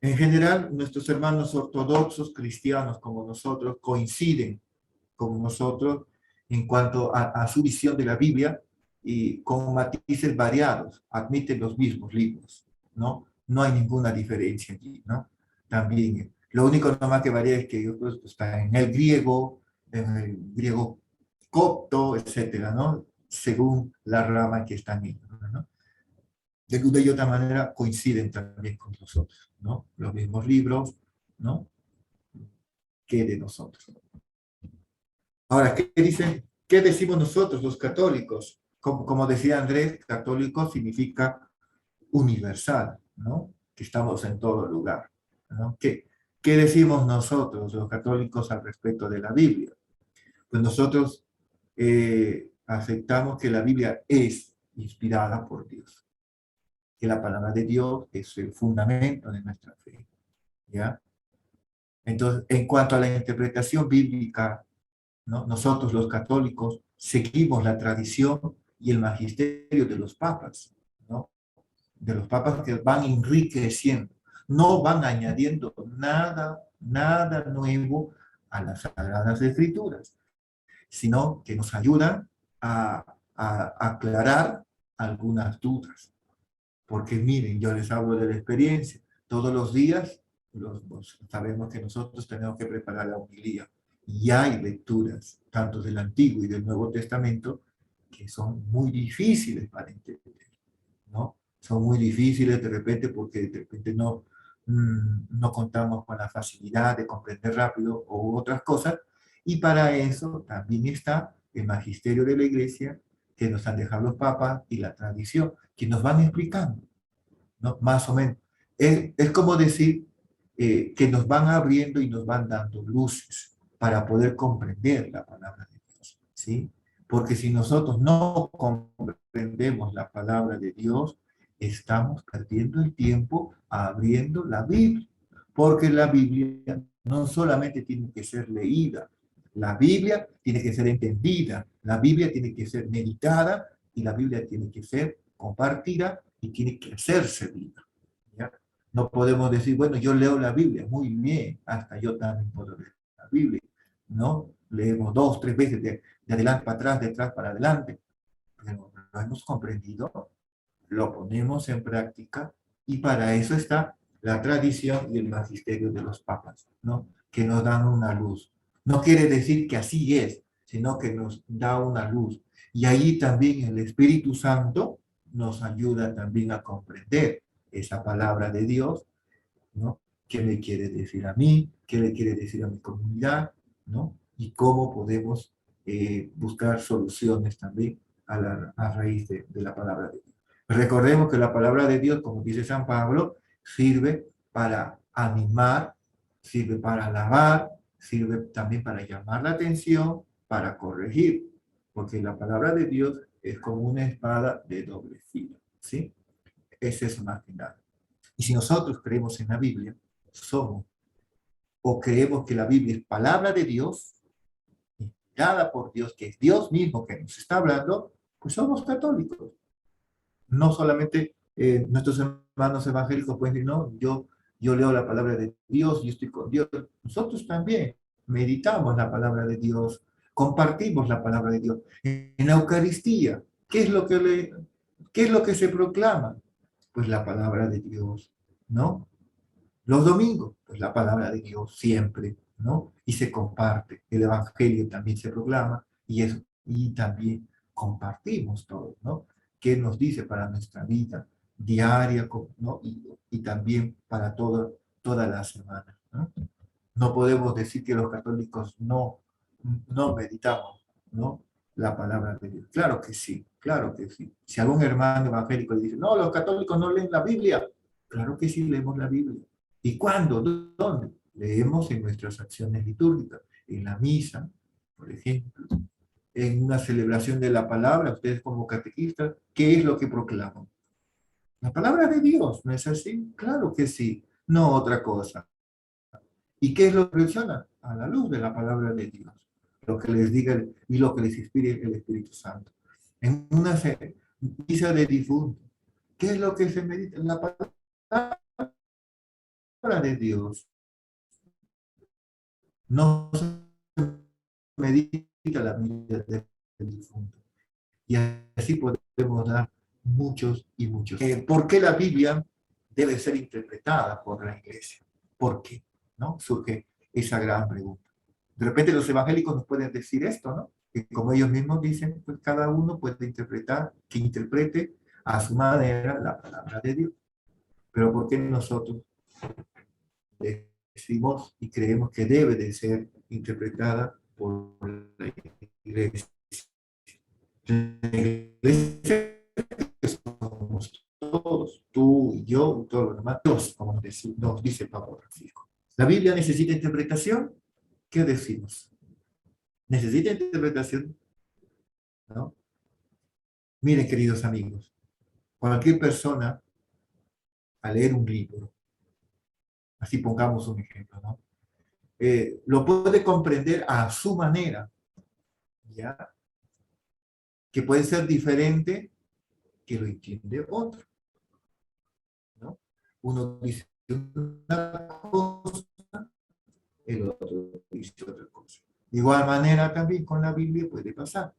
En general, nuestros hermanos ortodoxos cristianos como nosotros coinciden con nosotros en cuanto a su visión de la Biblia y con matices variados, admiten los mismos libros, ¿no? No hay ninguna diferencia allí, ¿no? También, lo único nomás que varía es que ellos pues, están en el griego copto, etcétera, ¿no? Según la rama que están en, ¿no? De una y otra manera coinciden también con nosotros, ¿no? Los mismos libros, ¿no? Que de nosotros. Ahora, ¿qué dicen? ¿Qué decimos nosotros, los católicos? Como decía Andrés, católico significa universal, ¿no? Que estamos en todo lugar, ¿no? ¿Qué decimos nosotros, los católicos, al respecto de la Biblia? Pues nosotros aceptamos que la Biblia es inspirada por Dios, que la palabra de Dios es el fundamento de nuestra fe, ¿ya? Entonces, en cuanto a la interpretación bíblica, ¿no? Nosotros los católicos seguimos la tradición y el magisterio de los papas, ¿no? De los papas que van enriqueciendo, no van añadiendo nada nuevo a las Sagradas Escrituras, sino que nos ayudan a aclarar algunas dudas. Porque miren, yo les hablo de la experiencia. Todos los días sabemos que nosotros tenemos que preparar la homilía. Y hay lecturas, tanto del Antiguo y del Nuevo Testamento, que son muy difíciles para entender, ¿no? Son muy difíciles de repente porque de repente no contamos con la facilidad de comprender rápido o otras cosas. Y para eso también está el magisterio de la Iglesia, que nos han dejado los papas, y la tradición, que nos van explicando, ¿no? Más o menos. Es como decir que nos van abriendo y nos van dando luces para poder comprender la palabra de Dios, ¿sí? Porque si nosotros no comprendemos la palabra de Dios, estamos perdiendo el tiempo abriendo la Biblia, porque la Biblia no solamente tiene que ser leída, la Biblia tiene que ser entendida, la Biblia tiene que ser meditada y la Biblia tiene que ser compartida y tiene que hacerse vida, ¿ya? No podemos decir, bueno, yo leo la Biblia, muy bien, hasta yo también puedo leer la Biblia, ¿no? Leemos 2, 3 veces de adelante para atrás, de atrás para adelante, pero lo hemos comprendido, lo ponemos en práctica y para eso está la tradición y el magisterio de los papas, ¿no? Que nos dan una luz. No quiere decir que así es, sino que nos da una luz. Y ahí también el Espíritu Santo nos ayuda también a comprender esa palabra de Dios, ¿no? ¿Qué me quiere decir a mí? ¿Qué le quiere decir a mi comunidad? ¿No? Y cómo podemos buscar soluciones también a raíz de la palabra de Dios. Recordemos que la palabra de Dios, como dice San Pablo, sirve para animar, sirve para alabar, sirve también para llamar la atención, para corregir, porque la palabra de Dios es como una espada de doble filo, ¿sí? Es eso más que nada. Y si nosotros creemos en la Biblia, somos, o creemos que la Biblia es palabra de Dios, inspirada por Dios, que es Dios mismo que nos está hablando, pues somos católicos. No solamente nuestros hermanos evangélicos pueden decir, no, yo leo la palabra de Dios, yo estoy con Dios. Nosotros también meditamos la palabra de Dios, compartimos la palabra de Dios. En la Eucaristía, ¿qué es lo que se proclama? Pues la palabra de Dios, ¿no? Los domingos, pues la palabra de Dios siempre, ¿no? Y se comparte. El Evangelio también se proclama y también compartimos todo, ¿no? ¿Qué nos dice para nuestra vida diaria, ¿no? Y también para toda la semana, ¿no? No podemos decir que los católicos no meditamos, ¿no? La palabra de Dios. Claro que sí, claro que sí. Si algún hermano evangélico le dice, no, los católicos no leen la Biblia, claro que sí leemos la Biblia. ¿Y cuándo? ¿Dónde? Leemos en nuestras acciones litúrgicas, en la misa, por ejemplo, en una celebración de la palabra, ustedes como catequistas, ¿qué es lo que proclaman? La palabra de Dios, ¿no es así? Claro que sí, no otra cosa. ¿Y qué es lo que reflexionan? A la luz de la palabra de Dios, lo que les diga y lo que les inspire el Espíritu Santo. En una misa de difunto, ¿qué es lo que se medita? La palabra de Dios. No se medita la vida del difunto. Y así podemos dar muchos y muchos. ¿Por qué la Biblia debe ser interpretada por la Iglesia? ¿Por qué? ¿No? Surge esa gran pregunta. De repente los evangélicos nos pueden decir esto, ¿no? Que como ellos mismos dicen, pues cada uno puede interpretar, que interprete a su manera la palabra de Dios. Pero ¿por qué nosotros decimos y creemos que debe de ser interpretada por la Iglesia? La Iglesia que somos todos, tú y yo, y todos los demás, todos, como nos dice el Papa Francisco. ¿La Biblia necesita interpretación? ¿Qué decimos? ¿Necesita interpretación? ¿No? Miren, queridos amigos, cualquier persona, al leer un libro, así pongamos un ejemplo, ¿no? Lo puede comprender a su manera, ¿ya? Que puede ser diferente que lo entiende otro, ¿no? Uno dice una cosa, el otro dice otra cosa. De igual manera también con la Biblia puede pasar.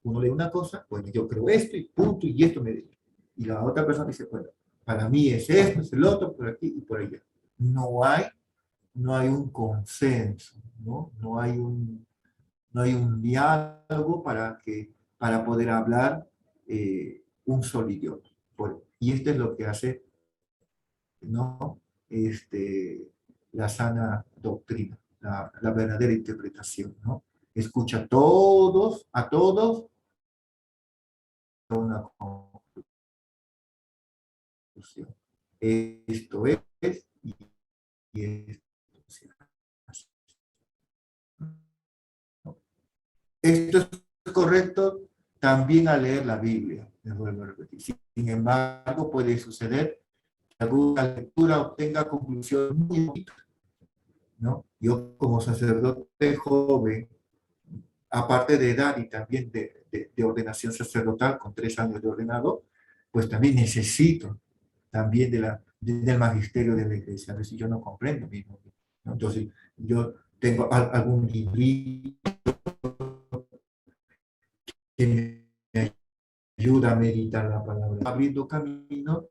Uno lee una cosa, bueno, yo creo esto y punto, y esto me dice. Y la otra persona dice, bueno, para mí es esto, es el otro, por aquí y por allá. No hay un consenso, ¿no? No hay un diálogo para poder hablar un solo idioma. Y esto es lo que hace, ¿no? La sana doctrina, la verdadera interpretación, ¿no? Escucha a todos, una conclusión. Esto es, y esto es así. Esto es correcto también al leer la Biblia, les vuelvo a repetir. Sin embargo, puede suceder que alguna lectura obtenga conclusiones muy bonitas, ¿no? Yo como sacerdote joven, aparte de edad y también de ordenación sacerdotal, con 3 años de ordenado, pues también necesito también del magisterio de la Iglesia. A veces yo no comprendo mismo, ¿no? Entonces, yo tengo algún librito que me ayuda a meditar la palabra, abriendo camino,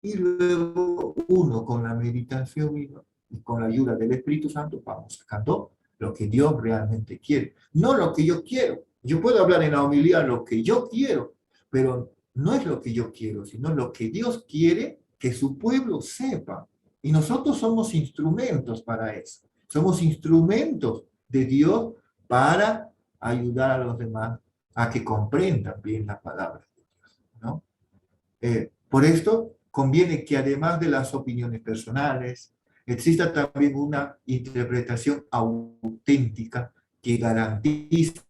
y luego uno con la meditación y con la ayuda del Espíritu Santo vamos sacando lo que Dios realmente quiere, no lo que yo quiero. Yo puedo hablar en la homilía lo que yo quiero, pero no es lo que yo quiero, sino lo que Dios quiere que su pueblo sepa. Y nosotros somos instrumentos para eso. Somos instrumentos de Dios para ayudar a los demás a que comprendan bien la palabra de Dios, ¿no? Por esto conviene que además de las opiniones personales, exista también una interpretación auténtica que garantice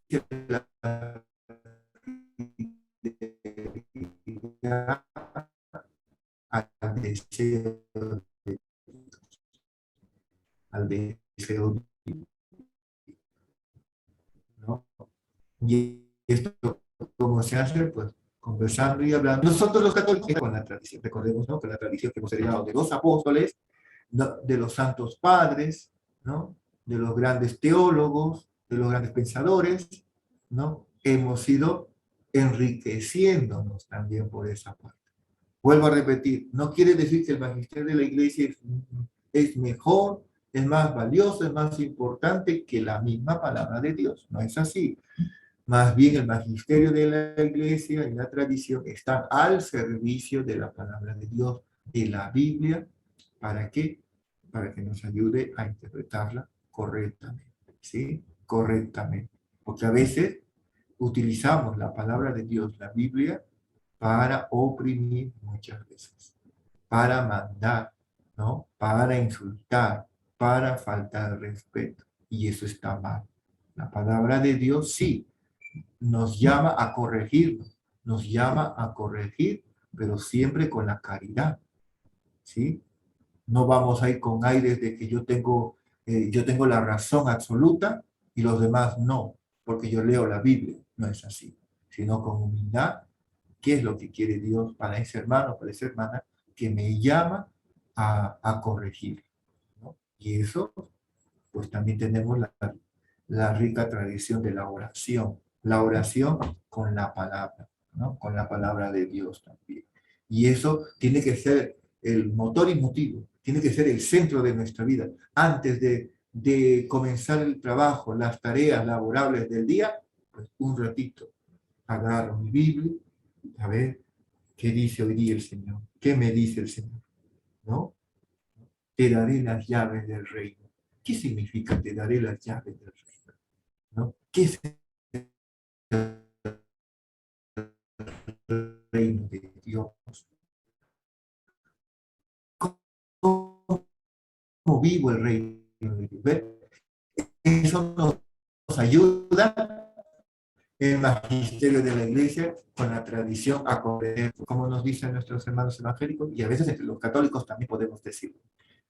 la al deseo ¿no? Y esto, ¿cómo se hace? Pues conversando y hablando. Nosotros los católicos, con la tradición, recordemos, ¿no? Con la tradición que hemos heredado de los apóstoles, ¿no? De los santos padres, ¿no? De los grandes teólogos, de los grandes pensadores, ¿no? Hemos ido enriqueciéndonos también por esa parte. Vuelvo a repetir, no quiere decir que el magisterio de la Iglesia es mejor es más valioso, es más importante que la misma palabra de Dios. No es así. Más bien el magisterio de la iglesia y la tradición están al servicio de la palabra de Dios, de la Biblia. ¿Para qué? Para que nos ayude a interpretarla correctamente, ¿sí? Correctamente. Porque a veces utilizamos la palabra de Dios, la Biblia, para oprimir muchas veces, para mandar, ¿no? Para insultar, para faltar respeto. Y eso está mal. La palabra de Dios sí nos llama a corregirnos, nos llama a corregir, pero siempre con la caridad, ¿sí? No vamos a ir con aires de que yo tengo la razón absoluta y los demás no, porque yo leo la Biblia. No es así, sino con humildad. ¿Qué es lo que quiere Dios para ese hermano, para esa hermana que me llama a corregir, ¿no? Y eso, pues también tenemos la rica tradición de la oración con la palabra, ¿no? Con la palabra de Dios también. Y eso tiene que ser el motor y motivo, tiene que ser el centro de nuestra vida. Antes de comenzar el trabajo, las tareas laborables del día, pues un ratito agarro mi Biblia, a ver qué dice hoy día el Señor, qué me dice el Señor, ¿no? Te daré las llaves del reino. ¿Qué significa te daré las llaves del reino? ¿No? ¿Qué es el reino de Dios? ¿Cómo vivo el reino de Dios? ¿Ven? Eso nos ayuda el magisterio de la iglesia con la tradición a correr, como nos dicen nuestros hermanos evangélicos, y a veces entre los católicos también podemos decirlo,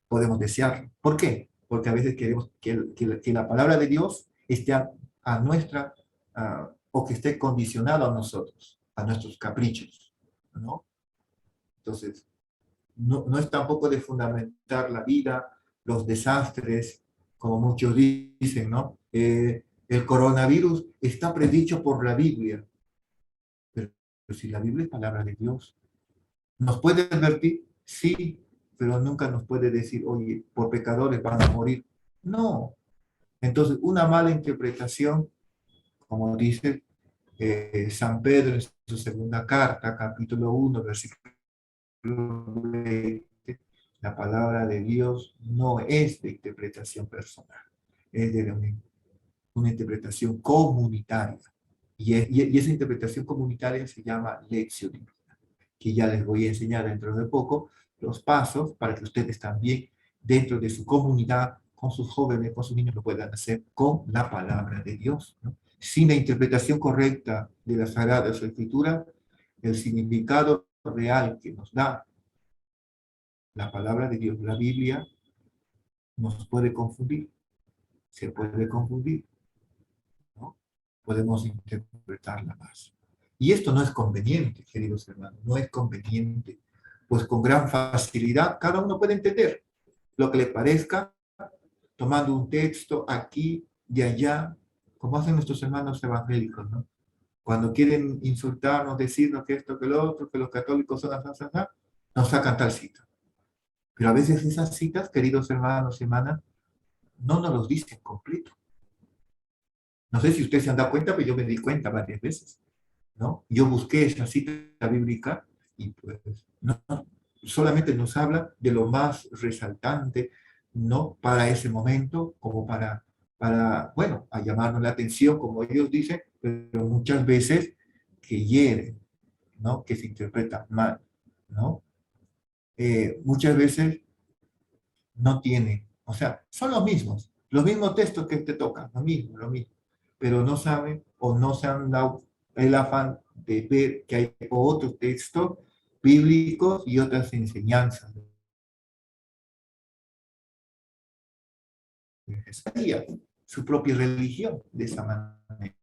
podemos desearlo. ¿Por qué? Porque a veces queremos que la palabra de Dios esté a nuestra, o que esté condicionada a nosotros, a nuestros caprichos, ¿no? Entonces, no es tampoco de fundamentar la vida, los desastres, como muchos dicen, ¿no? El coronavirus está predicho por la Biblia. Pero si la Biblia es palabra de Dios, ¿nos puede advertir? Sí, pero nunca nos puede decir, oye, por pecadores van a morir. No. Entonces, una mala interpretación, como dice San Pedro en su segunda carta, capítulo 1, versículo 20, la palabra de Dios no es de interpretación personal, es de una interpretación comunitaria. Y esa interpretación comunitaria se llama lección divina, que ya les voy a enseñar dentro de poco los pasos para que ustedes también dentro de su comunidad, con sus jóvenes, con sus niños, lo puedan hacer con la palabra de Dios, ¿no? Sin la interpretación correcta de la Sagrada Escritura, el significado real que nos da la palabra de Dios, la Biblia, nos puede confundir, se puede confundir, ¿no? Podemos interpretarla más. Y esto no es conveniente, queridos hermanos, no es conveniente, pues con gran facilidad cada uno puede entender lo que le parezca, tomando un texto aquí y allá, como hacen nuestros hermanos evangélicos, ¿no? Cuando quieren insultarnos, decirnos que esto, que lo otro, que los católicos son así, nos sacan tal cita. Pero a veces esas citas, queridos hermanos y hermanas, no nos los dicen completo. No sé si ustedes se han dado cuenta, pero yo me di cuenta varias veces, ¿no? Yo busqué esa cita bíblica y pues no, solamente nos habla de lo más resaltante, ¿no? Para ese momento, como para bueno, a llamarnos la atención, como ellos dicen, pero muchas veces que hieren, ¿no? Que se interpreta mal, ¿no? Muchas veces no tiene, o sea, son los mismos textos que te tocan, lo mismo, pero no saben o no se han dado el afán de ver que hay otros textos bíblicos y otras enseñanzas. Su propia religión de esa manera.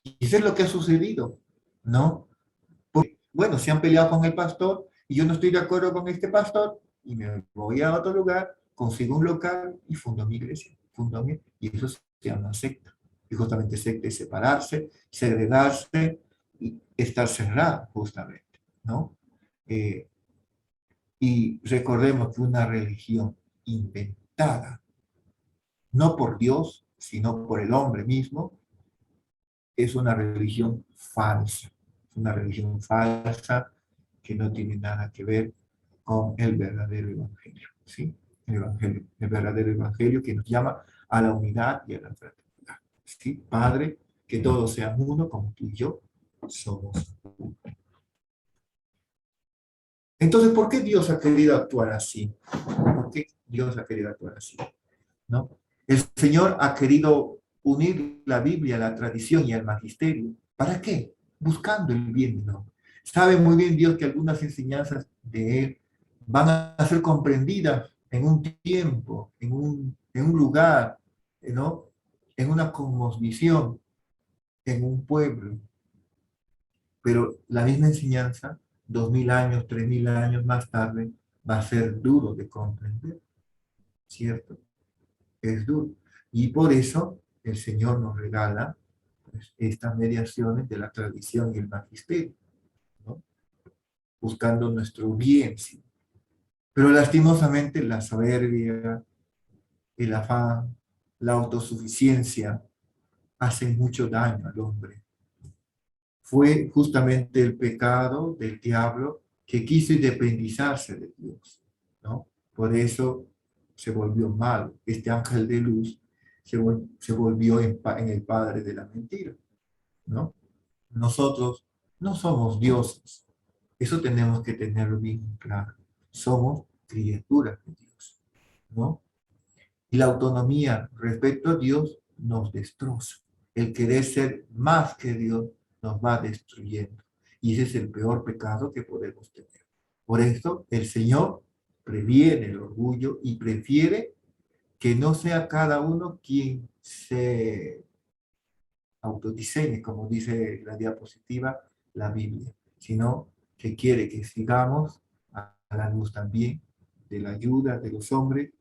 Y eso es lo que ha sucedido, ¿no? Porque, bueno, se han peleado con el pastor y yo no estoy de acuerdo con este pastor y me voy a otro lugar, consigo un local y fundo mi iglesia. Y eso se llama secta. Y justamente secta es separarse, segregarse y estar cerrado, justamente, ¿no? Y recordemos que una religión inventada, no por Dios, sino por el hombre mismo, es una religión falsa. Es una religión falsa que no tiene nada que ver con el verdadero evangelio. ¿Sí? El verdadero evangelio que nos llama a la unidad y a la fraternidad. ¿Sí? Padre, que todos sean uno como tú y yo somos uno. Entonces, ¿por qué Dios ha querido actuar así? ¿Por qué Dios ha querido actuar así? ¿No? El Señor ha querido unir la Biblia, la tradición y el magisterio. ¿Para qué? Buscando el bien, ¿no? Sabe muy bien Dios que algunas enseñanzas de Él van a ser comprendidas en un tiempo, en un lugar, ¿no? En una cosmovisión, en un pueblo. Pero la misma enseñanza, 2000 años, 3000 años más tarde, va a ser duro de comprender, ¿cierto? Es duro. Y por eso el Señor nos regala pues, estas mediaciones de la tradición y el magisterio, ¿no? Buscando nuestro bien, ¿sí? Pero lastimosamente la soberbia, el afán, la autosuficiencia hacen mucho daño al hombre. Fue justamente el pecado del diablo que quiso independizarse de Dios, ¿no? Por eso se volvió malo. Este ángel de luz se volvió en el padre de la mentira, ¿no? Nosotros no somos dioses. Eso tenemos que tenerlo bien claro. Somos criaturas de Dios, ¿no? Y la autonomía respecto a Dios nos destroza. El querer ser más que Dios nos va destruyendo. Y ese es el peor pecado que podemos tener. Por esto, el Señor previene el orgullo y prefiere que no sea cada uno quien se autodiseñe, como dice la diapositiva, la Biblia, sino que quiere que sigamos a la luz también de la ayuda de los hombres,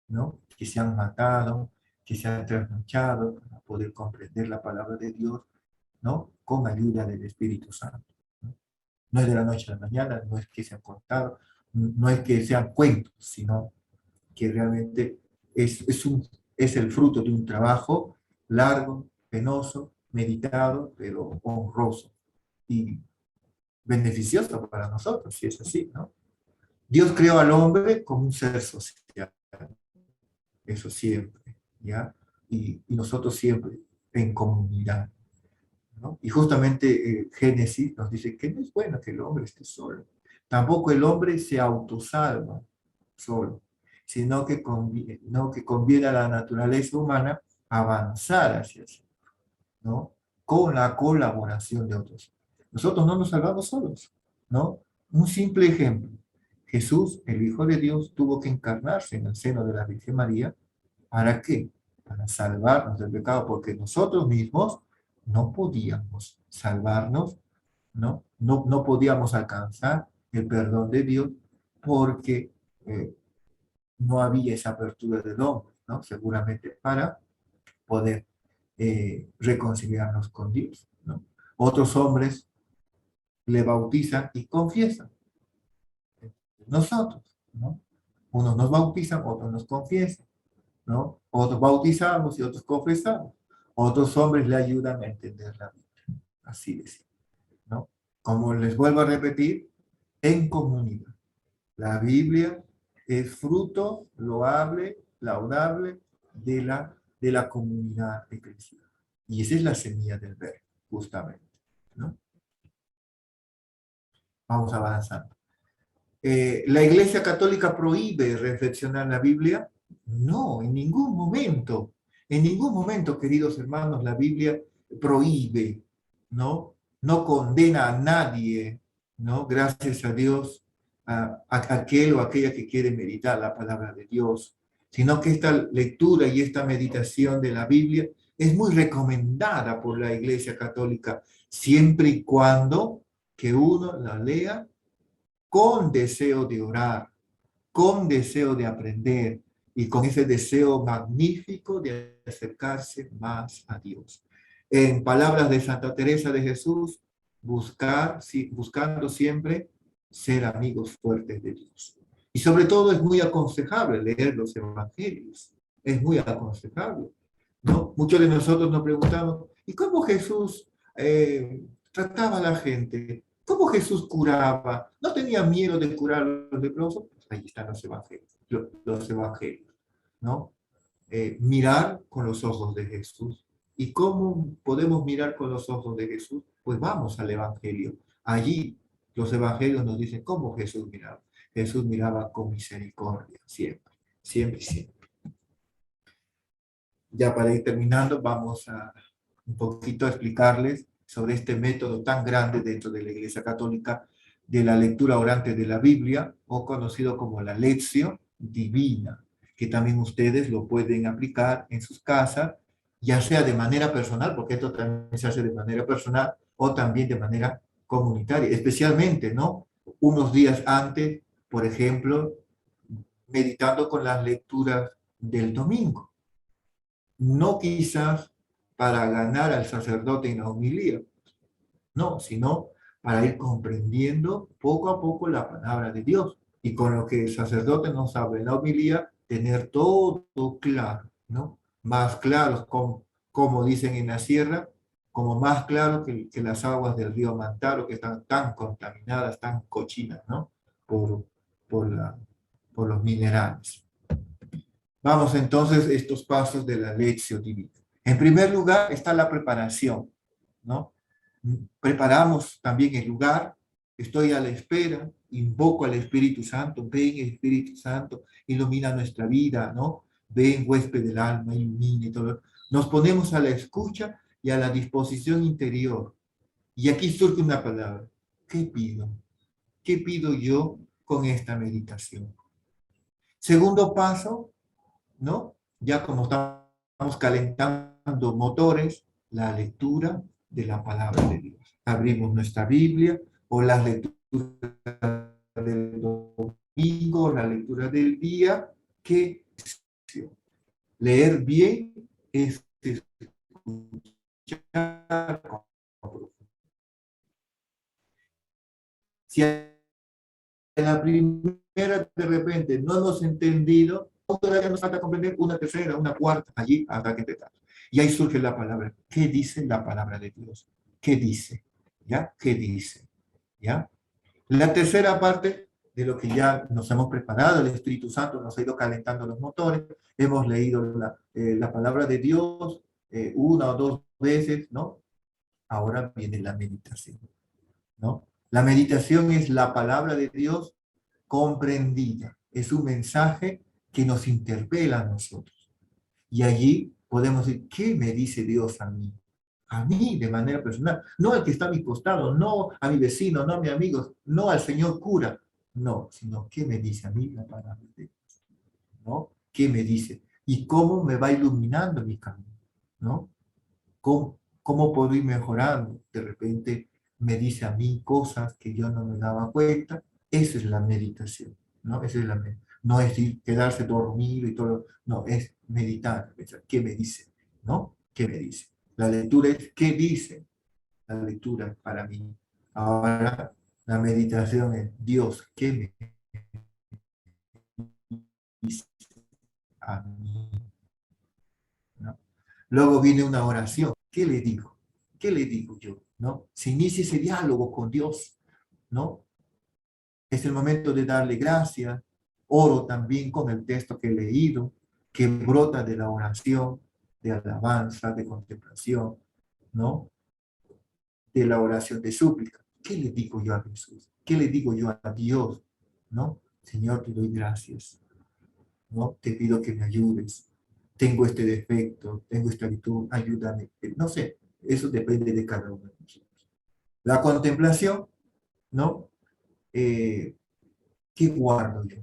¿no? Que se han matado, que se han trasnochado para poder comprender la palabra de Dios, ¿no? Con ayuda del Espíritu Santo. ¿No? No es de la noche a la mañana, no es que se han contado, no es que sean cuentos, sino que realmente es el fruto de un trabajo largo, penoso, meditado, pero honroso y beneficioso para nosotros, si es así, ¿no? Dios creó al hombre como un ser social, eso siempre, ¿ya? Y nosotros siempre en comunidad, ¿no? Y justamente Génesis nos dice que no es bueno que el hombre esté solo. Tampoco el hombre se autosalva solo, sino que conviene a la naturaleza humana avanzar hacia eso, ¿no? Con la colaboración de otros. Nosotros no nos salvamos solos, ¿no? Un simple ejemplo. Jesús, el Hijo de Dios, tuvo que encarnarse en el seno de la Virgen María. ¿Para qué? Para salvarnos del pecado, porque nosotros mismos no podíamos salvarnos, ¿no? No podíamos alcanzar el perdón de Dios porque no había esa apertura del hombre, ¿no? Seguramente para poder reconciliarnos con Dios, ¿no? Otros hombres le bautizan y confiesan. Nosotros, ¿no? Unos nos bautizan, otros nos confiesan, ¿no? Otros bautizamos y otros confesamos. Otros hombres le ayudan a entender la Biblia. Así es, ¿no? Como les vuelvo a repetir, en comunidad. La Biblia es fruto loable, laudable de la comunidad eclesial. Y esa es la semilla del verbo, justamente, ¿no? Vamos avanzando. ¿La Iglesia Católica prohíbe reflexionar la Biblia? No, en ningún momento. En ningún momento, queridos hermanos, la Biblia prohíbe, ¿no? No condena a nadie, ¿no? Gracias a Dios, a aquel o aquella que quiere meditar la palabra de Dios, sino que esta lectura y esta meditación de la Biblia es muy recomendada por la Iglesia Católica, siempre y cuando que uno la lea con deseo de orar, con deseo de aprender y con ese deseo magnífico de acercarse más a Dios. En palabras de Santa Teresa de Jesús, buscando siempre ser amigos fuertes de Dios. Y sobre todo es muy aconsejable leer los evangelios. Es muy aconsejable, ¿no? Muchos de nosotros nos preguntamos, ¿y cómo Jesús trataba a la gente? ¿Cómo Jesús curaba? ¿No tenía miedo de curar a los leprosos? Pues ahí están los evangelios, los evangelios, ¿no? Mirar con los ojos de Jesús. ¿Y cómo podemos mirar con los ojos de Jesús? Pues vamos al evangelio. Allí los evangelios nos dicen cómo Jesús miraba. Jesús miraba con misericordia, siempre, siempre, siempre. Ya para ir terminando, vamos a un poquito a explicarles sobre este método tan grande dentro de la Iglesia Católica de la lectura orante de la Biblia, o conocido como la Lectio Divina, que también ustedes lo pueden aplicar en sus casas, ya sea de manera personal, porque esto también se hace de manera personal, o también de manera comunitaria, especialmente, ¿no? Unos días antes, por ejemplo, meditando con las lecturas del domingo. No quizás para ganar al sacerdote en la homilía, no, sino para ir comprendiendo poco a poco la palabra de Dios. Y con lo que el sacerdote nos habla en la homilía, tener todo claro, ¿no? Más claro, como dicen en la sierra, como más claro que las aguas del río Mantaro, que están tan contaminadas, tan cochinas, ¿no? Por los minerales. Vamos entonces a estos pasos de la Lectio Divina. En primer lugar está la preparación, ¿no? Preparamos también el lugar, estoy a la espera, invoco al Espíritu Santo, ven Espíritu Santo, ilumina nuestra vida, ¿no? Ven huésped del alma, ilumina todo. Nos ponemos a la escucha y a la disposición interior. Y aquí surge una palabra, ¿qué pido? ¿Qué pido yo con esta meditación? Segundo paso, ¿no? Ya como estamos calentando motores, la lectura de la palabra de Dios. Abrimos nuestra Biblia o las lecturas del domingo, la lectura del día, que leer bien es escuchar con profundidad. Si en la primera de repente no hemos entendido, todavía nos falta comprender una tercera, una cuarta, allí habrá que empezar. Y ahí surge la palabra. ¿Qué dice la palabra de Dios? ¿Qué dice? ¿Ya? ¿Qué dice? ¿Ya? La tercera parte de lo que ya nos hemos preparado, el Espíritu Santo nos ha ido calentando los motores, hemos leído la palabra de Dios una o dos veces, ¿no? Ahora viene la meditación, ¿no? La meditación es la palabra de Dios comprendida, es un mensaje que nos interpela a nosotros. Y allí podemos decir, ¿qué me dice Dios a mí? A mí de manera personal, no al que está a mi costado, no a mi vecino, no a mi amigo, no al señor cura, no, sino ¿qué me dice a mí la palabra de Dios? ¿No? ¿Qué me dice? Y cómo me va iluminando mi camino, ¿no? ¿Cómo puedo ir mejorando? De repente me dice a mí cosas que yo no me daba cuenta. Esa es la meditación, ¿no? Esa es la meditación. No es quedarse dormido y todo, no, es meditar, pensar, ¿qué me dice? ¿No? ¿Qué me dice? La lectura es, ¿qué dice? La lectura para mí. Ahora, la meditación es, Dios, ¿qué me dice a mí? ¿No? Luego viene una oración. ¿Qué le digo? ¿Qué le digo yo? ¿No? Se inicia ese diálogo con Dios, ¿no? Es el momento de darle gracias. Oro también con el texto que he leído, que brota de la oración, de alabanza, de contemplación, ¿no? De la oración de súplica. ¿Qué le digo yo a Jesús? ¿Qué le digo yo a Dios? ¿No? Señor, te doy gracias, ¿no? Te pido que me ayudes. Tengo este defecto, tengo esta virtud, ayúdame. No sé, eso depende de cada uno de nosotros. La contemplación, ¿no? ¿Qué guardo yo?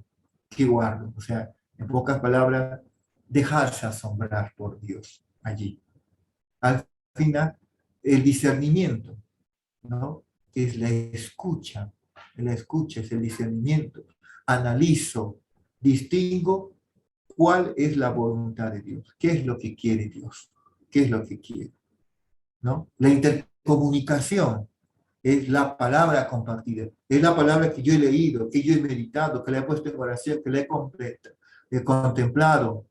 ¿Qué guardo? O sea, en pocas palabras, dejarse asombrar por Dios allí. Al final, el discernimiento, ¿no? Que es la escucha es el discernimiento. Analizo, distingo cuál es la voluntad de Dios, qué es lo que quiere Dios, qué es lo que quiere, ¿no? La intercomunicación, es la palabra compartida, es la palabra que yo he leído, que yo he meditado, que le he puesto en oración, que le he contemplado,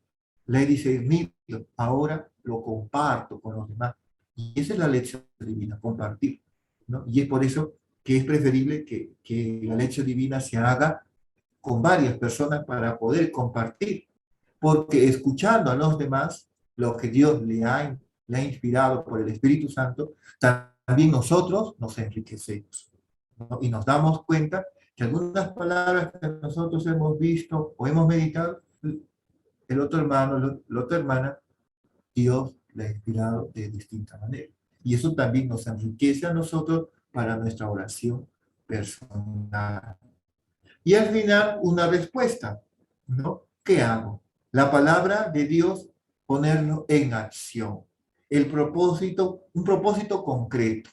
le he discernido, ahora lo comparto con los demás. Y esa es la lección divina, compartir, ¿no? Y es por eso que es preferible que la lección divina se haga con varias personas para poder compartir, porque escuchando a los demás, lo que Dios le ha inspirado por el Espíritu Santo, también nosotros nos enriquecemos, ¿no? Y nos damos cuenta que algunas palabras que nosotros hemos visto o hemos meditado, el otro hermano, la otra hermana, Dios le ha inspirado de distinta manera. Y eso también nos enriquece a nosotros para nuestra oración personal. Y al final, una respuesta, ¿no? ¿Qué hago? La palabra de Dios, ponerlo en acción. El propósito, un propósito concreto.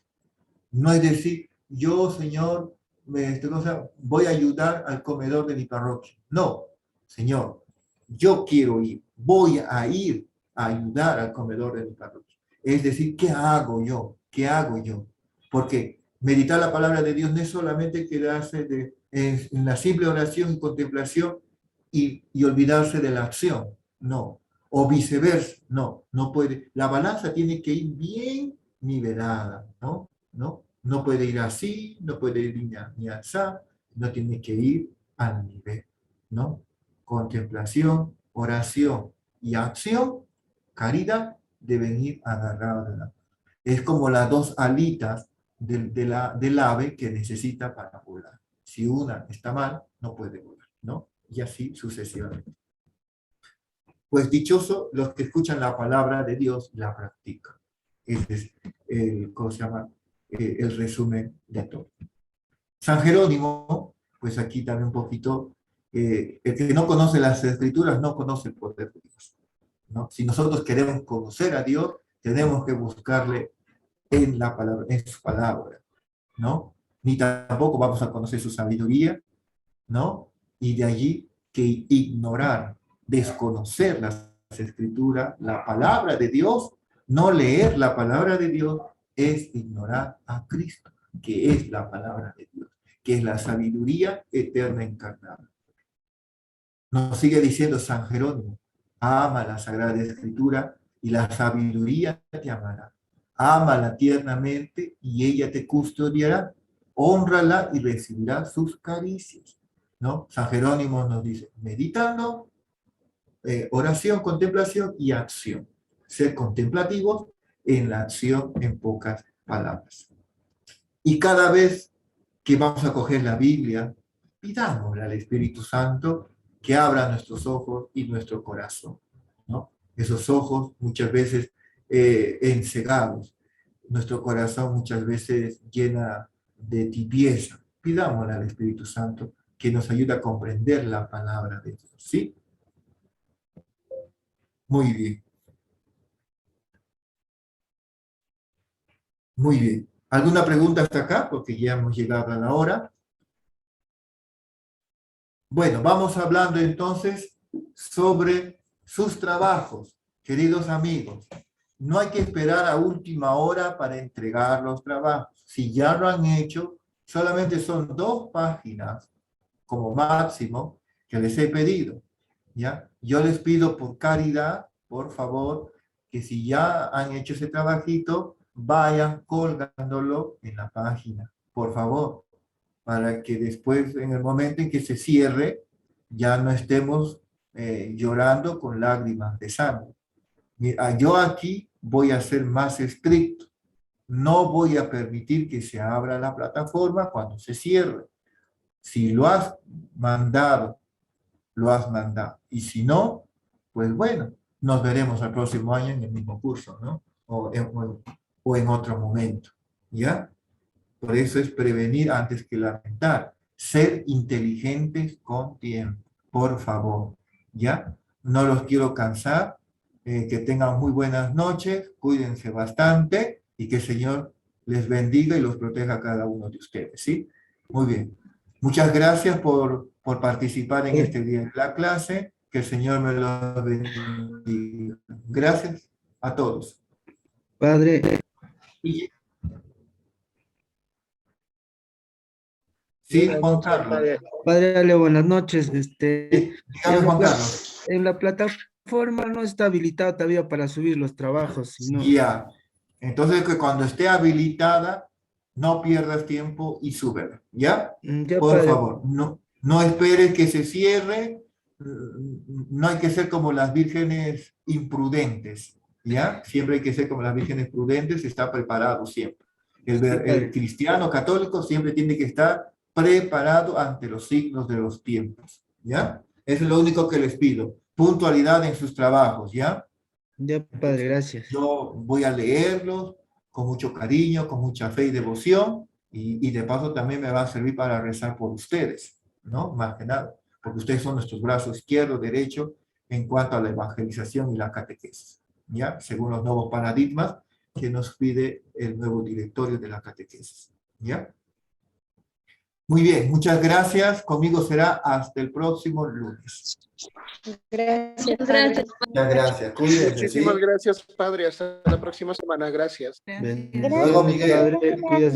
No es decir, yo, Señor, voy a ayudar al comedor de mi parroquia. No, Señor, yo quiero ir, voy a ir a ayudar al comedor de mi parroquia. Es decir, ¿qué hago yo? ¿Qué hago yo? Porque meditar la palabra de Dios no es solamente quedarse en la simple oración y contemplación y olvidarse de la acción. No. O viceversa. No, no puede. La balanza tiene que ir bien nivelada, ¿no? No puede ir así, no puede ir ni así, no tiene que ir al nivel, ¿no? Contemplación, oración y acción, caridad, deben ir agarradas de la mano. Es como las dos alitas del ave que necesita para volar. Si una está mal, no puede volar, ¿no? Y así sucesivamente. Pues dichosos los que escuchan la palabra de Dios y la practican. Ese es ¿cómo se llama? El resumen de todo. San Jerónimo, pues aquí también un poquito, el que no conoce las Escrituras no conoce el poder de Dios, ¿no? Si nosotros queremos conocer a Dios, tenemos que buscarle en la palabra, en su palabra, ¿no? Ni tampoco vamos a conocer su sabiduría, ¿no? Y de allí que ignorar, desconocer las Escrituras, la palabra de Dios, no leer la palabra de Dios, es ignorar a Cristo, que es la palabra de Dios, que es la sabiduría eterna encarnada. Nos sigue diciendo San Jerónimo, ama la Sagrada Escritura y la sabiduría te amará. Ámala tiernamente y ella te custodiará. Hónrala y recibirá sus caricias, ¿no? San Jerónimo nos dice, meditando, oración, contemplación y acción. Ser contemplativos en la acción, en pocas palabras. Y cada vez que vamos a coger la Biblia, pidámosle al Espíritu Santo que abra nuestros ojos y nuestro corazón, ¿no? Esos ojos muchas veces encegados, nuestro corazón muchas veces llena de tibieza. Pidámosle al Espíritu Santo que nos ayude a comprender la palabra de Dios, ¿sí? Muy bien. Muy bien. ¿Alguna pregunta hasta acá? Porque ya hemos llegado a la hora. Bueno, vamos hablando entonces sobre sus trabajos, queridos amigos. No hay que esperar a última hora para entregar los trabajos. Si ya lo han hecho, solamente son 2 páginas como máximo que les he pedido, ¿ya? Yo les pido por caridad, por favor, que si ya han hecho ese trabajito, vayan colgándolo en la página, por favor, para que después, en el momento en que se cierre, ya no estemos llorando con lágrimas de sangre. Mira, yo aquí voy a ser más estricto. No voy a permitir que se abra la plataforma cuando se cierre. Si lo has mandado, lo has mandado. Y si no, pues bueno, nos veremos el próximo año en el mismo curso, ¿no? O en otro momento, ¿ya? Por eso es prevenir antes que lamentar. Ser inteligentes con tiempo, por favor, ¿ya? No los quiero cansar. Que tengan muy buenas noches, cuídense bastante y que el Señor les bendiga y los proteja a cada uno de ustedes, ¿sí? Muy bien. Muchas gracias por participar en este día de la clase. Que el Señor me lo bendiga. Gracias a todos. Padre, Y Sí, Buenas Juan noches, Carlos. padre. Padre Ale, buenas noches. Dígame, Juan Carlos. En la plataforma no está habilitado todavía para subir los trabajos, sino Ya. Entonces, que cuando esté habilitada, no pierdas tiempo y súbela, ¿ya? Ya, Por padre. favor, no esperes que se cierre. No hay que ser como las vírgenes imprudentes, ¿ya? Siempre hay que ser como las vírgenes prudentes, está preparado siempre. El cristiano católico siempre tiene que estar preparado ante los signos de los tiempos, ¿ya? Eso es lo único que les pido. Puntualidad en sus trabajos, ¿ya? Ya, padre, gracias. Yo voy a leerlos con mucho cariño, con mucha fe y devoción, y de paso también me va a servir para rezar por ustedes, ¿no? Más que nada, porque ustedes son nuestros brazos izquierdo, derecho, en cuanto a la evangelización y la catequesis, ¿ya? Según los nuevos paradigmas que nos pide el nuevo directorio de la catequesis, ¿ya? Muy bien, muchas gracias. Conmigo será hasta el próximo lunes. Gracias. Gracias. Muchas gracias. Cuídense, Muchísimas ¿sí? gracias, padre. Hasta la próxima semana. Gracias. Ven. Luego, Miguel. Padre, cuídese.